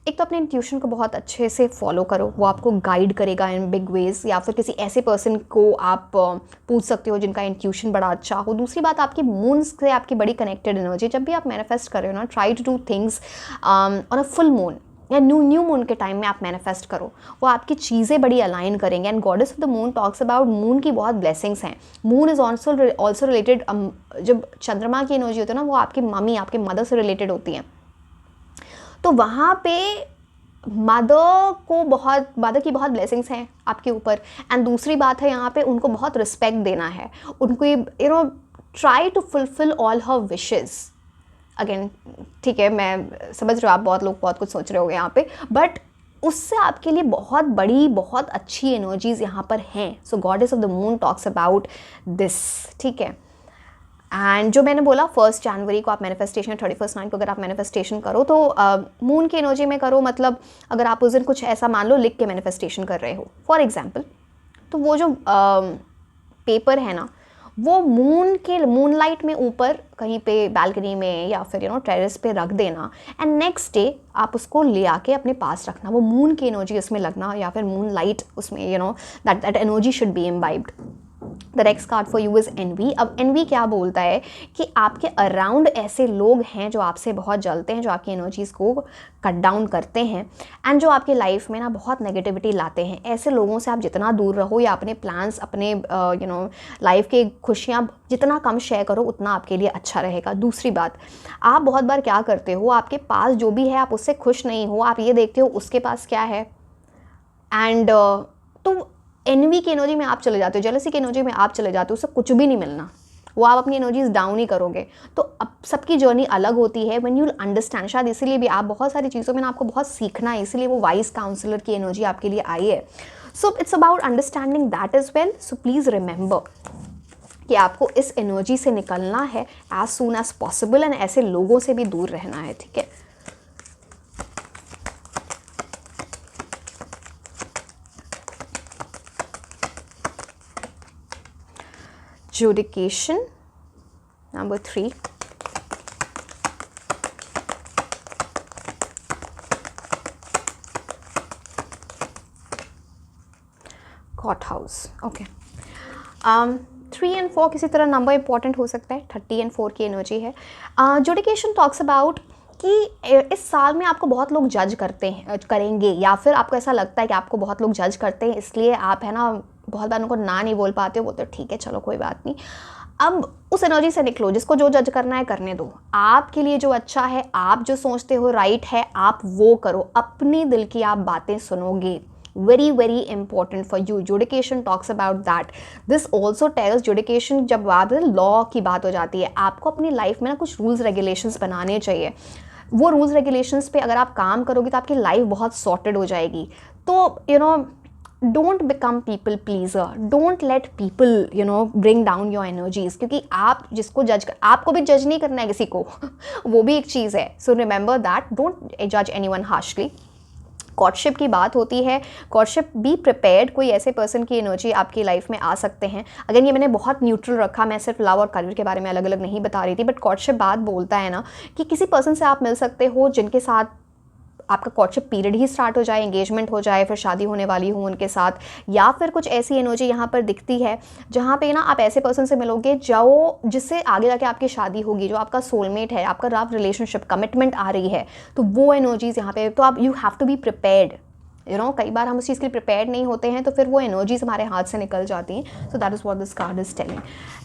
एक तो अपने इंट्यूशन को बहुत अच्छे से फॉलो करो, वो आपको गाइड करेगा इन बिग वेज, या फिर किसी ऐसे पर्सन को आप पूछ सकते हो जिनका इंट्यूशन बड़ा अच्छा हो। दूसरी बात, आपकी मून से आपकी बड़ी कनेक्टेड एनर्जी, जब भी आप मैनिफेस्ट कर रहे हो ना, try to do things on a full moon या न्यू मून के टाइम में आप मैनिफेस्ट करो, वो आपकी चीज़ें बड़ी अलाइन करेंगे। And goddess of the moon talks about moon की बहुत ब्लेसिंग्स हैं। मून इज़ ऑल्सो रिलेटेड, जब चंद्रमा की एनर्जी होती है ना, वो आपकी मम्मी, आपके मदर से रिलेटेड होती हैं। तो वहाँ पे मदर की बहुत ब्लेसिंग्स हैं आपके ऊपर। एंड दूसरी बात है, यहाँ पे उनको बहुत रिस्पेक्ट देना है, उनको try to fulfil all her wishes. Again ठीक है, मैं समझ रही हूँ आप बहुत लोग बहुत कुछ सोच रहे होंगे यहाँ पे, बट उससे आपके लिए बहुत बड़ी, बहुत अच्छी एनर्जीज़ यहाँ पर हैं। So goddess of the moon talks about this, ठीक है। एंड जो मैंने बोला 1 जनवरी को आप मैनिफेस्टेशन, 31st नाइट को अगर आप मैनिफेस्टेशन करो तो मून की एनर्जी में करो। मतलब अगर आप उस दिन कुछ ऐसा मान लो लिख के मैनिफेस्टेशन कर रहे हो फॉर एग्जांपल, तो वो जो पेपर है ना, वो मून लाइट में ऊपर कहीं पे बैल्कनी में या फिर टेरेस पे रख देना। एंड नेक्स्ट डे आप उसको ले आके अपने पास रखना, वो मून की एनर्जी उसमें लगना, या फिर मून लाइट उसमें that energy should be imbibed. The next card for you is envy. अब एनवी क्या बोलता है कि आपके अराउंड ऐसे लोग हैं जो आपसे बहुत जलते हैं, जो आपकी एनर्जीज़ को कट डाउन करते हैं, एंड जो आपकी लाइफ में ना बहुत नेगेटिविटी लाते हैं। ऐसे लोगों से आप जितना दूर रहो, या अपने प्लान्स, अपने लाइफ के खुशियाँ जितना कम शेयर करो, उतना आपके लिए अच्छा रहेगा। दूसरी बात, आप बहुत बार क्या करते हो, आपके पास जो भी है आप उससे खुश नहीं हो, आप ये देखते हो उसके पास क्या है, एंड तो एनवी की एनर्जी में आप चले जाते हो, जेलसी की एनर्जी में आप चले जाते हो, उससे कुछ भी नहीं मिलना, वो आप अपनी एनर्जीज डाउन ही करोगे। तो अब सबकी जर्नी अलग होती है, व्हेन यू अंडरस्टैंड। शायद इसीलिए भी आप बहुत सारी चीज़ों में ना आपको बहुत सीखना है, इसीलिए वो वाइज काउंसलर की एनर्जी आपके लिए आई है। So it's about understanding that is well. So please remember कि आपको इस एनर्जी से निकलना है as soon as possible, and ऐसे लोगों से भी दूर रहना है, ठीक है। Judication, number 3. Court house, okay. 3 and 4 किसी तरह नंबर इंपॉर्टेंट हो सकता है, 30 and 4 की एनर्जी है। जुडिकेशन टॉक्स अबाउट कि इस साल में आपको बहुत लोग जज करेंगे, या फिर आपको ऐसा लगता है कि आपको बहुत लोग जज करते हैं, इसलिए आप है ना बहुत बार उनको ना नहीं बोल पाते हो, बोलते हो ठीक है चलो कोई बात नहीं। अब उस एनर्जी से निकलो, जिसको जो जज करना है करने दो, आपके लिए जो अच्छा है, आप जो सोचते हो राइट है, आप वो करो, अपने दिल की आप बातें सुनोगे। Very very important for you. Judication talks about that. This also tells, judication जब बात लॉ की बात हो जाती है, आपको अपनी लाइफ में ना कुछ रूल्स रेगुलेशंस बनाने चाहिए। वो रूल्स रेगुलेशंस पे अगर आप काम करोगे तो आपकी लाइफ बहुत सॉर्टेड हो जाएगी. तो don't become people pleaser, don't let people bring down your energies, क्योंकि आप जिसको जज कर, आपको भी जज नहीं करना है किसी को वो भी एक चीज़ है. सो रिमेंबर दैट, डोंट जज एनीवन हार्शली. कॉर्टशिप की बात होती है, कॉर्टशिप बी प्रिपेयर्ड, कोई ऐसे पर्सन की एनर्जी आपकी लाइफ में आ सकते हैं. अगर ये मैंने बहुत न्यूट्रल रखा, मैं सिर्फ लव और करियर के बारे में अलग अलग नहीं बता रही थी, बट कॉर्टशिप बात बोलता है ना कि किसी पर्सन से आप मिल सकते हो जिनके साथ आपका कॉर्टशिप पीरियड ही स्टार्ट हो जाए, एंगेजमेंट हो जाए, फिर शादी होने वाली हो उनके साथ, या फिर कुछ ऐसी एनर्जी यहाँ पर दिखती है जहाँ पे ना आप ऐसे पर्सन से मिलोगे जो जिससे आगे जाके आपकी शादी होगी, जो आपका सोलमेट है, आपका लव रिलेशनशिप कमिटमेंट आ रही है. तो वो एनर्जीज यहाँ पे, तो आप you have to be prepared. कई बार हम उस चीज़ के लिए प्रिपेयर्ड नहीं होते हैं तो फिर वो एनर्जीज हमारे हाथ से निकल जाती हैं. So that is what this card is telling.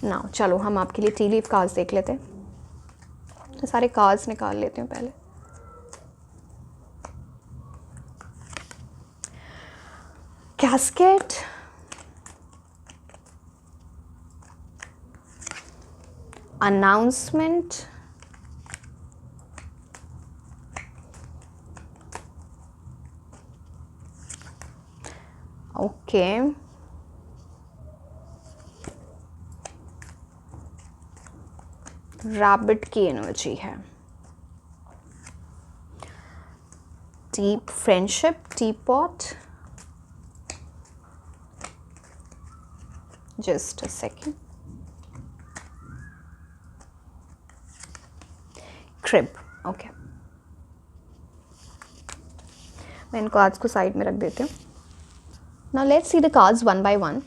Now चलो हम आपके लिए टी लीव कार्ड्स देख लेते हैं. सारे कार्ड्स निकाल लेते हैं पहले. Casket, announcement, okay, रैबिट की एनर्जी है, deep friendship, teapot. Just a second. Crib. Okay. मैं इन कार्ड्स को साइड में रख देती हूँ. Now let's see the cards one by one.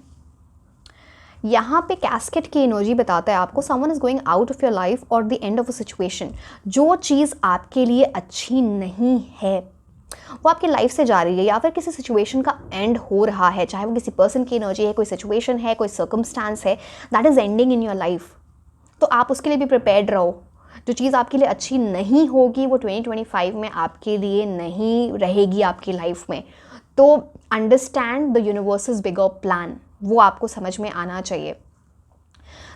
यहाँ पे कैस्केट की एनर्जी बताता है आपको someone is going out of your life or the end of a situation. जो चीज़ आपके लिए अच्छी नहीं है वो आपकी लाइफ से जा रही है, या फिर किसी सिचुएशन का एंड हो रहा है, चाहे वो किसी पर्सन की एनर्जी है, कोई सिचुएशन है, कोई सर्कमस्टांस है, that is ending in your life. तो आप उसके लिए भी प्रिपेयर्ड रहो. जो चीज़ आपके लिए अच्छी नहीं होगी वो 2025 में आपके लिए नहीं रहेगी आपकी लाइफ में. तो अंडरस्टैंड द यूनिवर्सस बिगर प्लान, वो आपको समझ में आना चाहिए.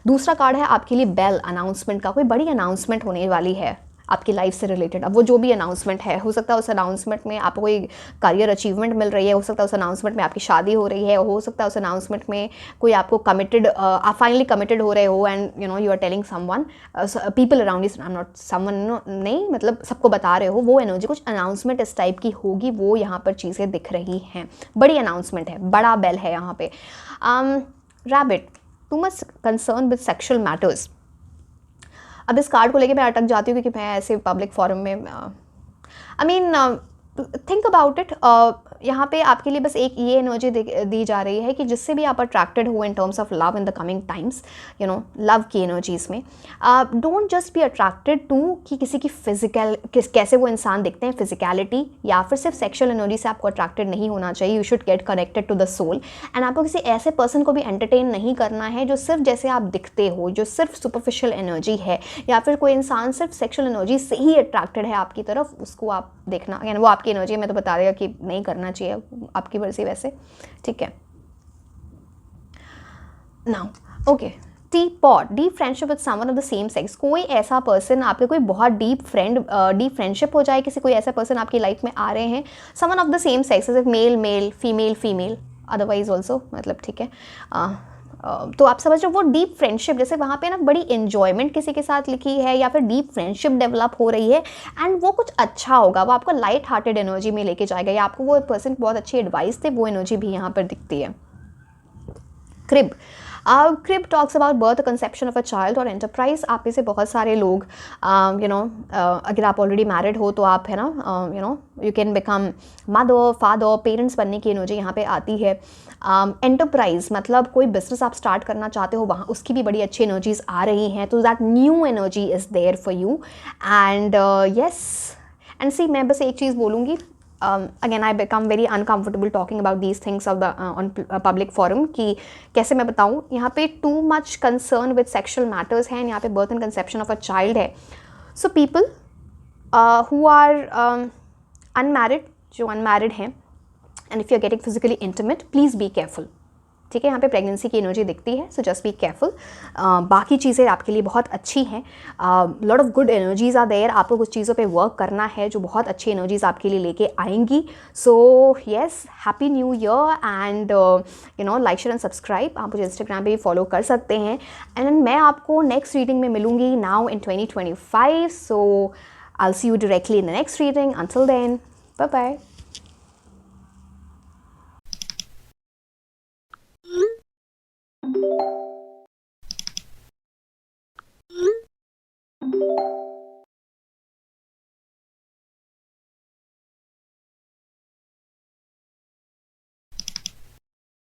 दूसरा कार्ड है आपके लिए बेल, अनाउंसमेंट का. कोई बड़ी अनाउंसमेंट होने वाली है आपकी लाइफ से रिलेटेड. अब वो जो भी अनाउंसमेंट है, हो सकता है उस अनाउंसमेंट में आपको कोई करियर अचीवमेंट मिल रही है, हो सकता है उस अनाउंसमेंट में आपकी शादी हो रही है, हो सकता है उस अनाउंसमेंट में कोई आपको कमिटेड, आप फाइनली कमिटेड हो रहे हो and you are telling someone, people around you, I am not someone, नहीं मतलब सबको बता रहे हो. वो एनर्जी कुछ अनाउंसमेंट इस टाइप की होगी, वो यहाँ पर चीज़ें दिख रही हैं. बड़ी अनाउंसमेंट है, बड़ा बेल है यहाँ पे. Rabbit, to much concern with sexual matters. अब इस कार्ड को लेके मैं अटक जाती हूँ क्योंकि मैं ऐसे पब्लिक फोरम में I mean think about it. यहाँ पे आपके लिए बस एक ये एनर्जी दी जा रही है कि जिससे भी आप अट्रैक्टेड हो in terms of love in the coming times, love की एनर्जीज़ में, don't just be attracted to कि किसी की फिजिकल कैसे वो इंसान दिखते हैं, फिजिकलिटी, या फिर सिर्फ सेक्शुअल एनर्जी से आपको अट्रैक्टेड नहीं होना चाहिए. You should get connected to the soul. And आपको किसी ऐसे पर्सन को भी एंटरटेन नहीं करना है जो सिर्फ जैसे आप दिखते हो, जो सिर्फ सुपरफिशियल एनर्जी है, या फिर कोई इंसान सिर्फ सेक्शुअल एनर्जी से ही अट्रैक्टेड है आपकी तरफ, उसको आप देखना, यानी वो आपकी एनर्जी में तो बता देगा कि नहीं करना चाहिए, आपकी मर्जी वैसे. ठीक है. Now okay, teapot, deep friendship with someone of the same sex. कोई ऐसा पर्सन आपके, कोई बहुत डीप फ्रेंडशिप हो जाए, किसी कोई ऐसा पर्सन आपकी लाइफ में आ रहे हैं, someone of the same sex, जैसे male male, female female, otherwise also, मतलब ठीक है. तो आप समझ रहे हो वो डीप फ्रेंडशिप, जैसे वहाँ पे ना बड़ी इन्जॉयमेंट किसी के साथ लिखी है, या फिर डीप फ्रेंडशिप डेवलप हो रही है, एंड वो कुछ अच्छा होगा, वो आपको लाइट हार्टेड एनर्जी में लेके जाएगा, या आपको वो पर्सन बहुत अच्छी एडवाइस दे, वो एनर्जी भी यहाँ पर दिखती है. Crib, crib talks about birth, conception of a child और एंटरप्राइज. आप में से बहुत सारे लोग अगर आप ऑलरेडी मैरिड हो तो आप है ना you can become mother, father, parents बनने की एनर्जी यहाँ पे आती है. एंटरप्राइज मतलब कोई बिजनेस आप स्टार्ट करना चाहते हो, वहाँ उसकी भी बड़ी अच्छी एनर्जीज आ रही हैं. तो that new energy is there for you. And yes, and see, मैं बस एक चीज़ बोलूँगी, again I become very uncomfortable talking about these things of the on public forum, कि कैसे मैं बताऊँ. यहाँ पे too much concern with sexual matters हैं, यहाँ पे birth and conception of a child है. So people who are unmarried, जो अनमैरिड हैं, and if you are getting physically intimate, please be careful. ठीक है, यहाँ पे प्रेगनेंसी की एनर्जी दिखती है, सो जस्ट बी केयरफुल। बाकी चीज़ें आपके लिए बहुत अच्छी हैं, lot of good energies are there. आपको कुछ चीज़ों पे वर्क करना है जो बहुत अच्छी एनर्जीज़ आपके लिए लेके आएंगी। So yes, happy new year and you know like share and subscribe. आप मुझे इंस्टाग्राम पे भी फॉलो कर सकते हैं एंड मैं आपको नेक्स्ट रीडिंग में मिलूंगी now in 2025। So I will see you directly in the next reading. Until then, bye bye.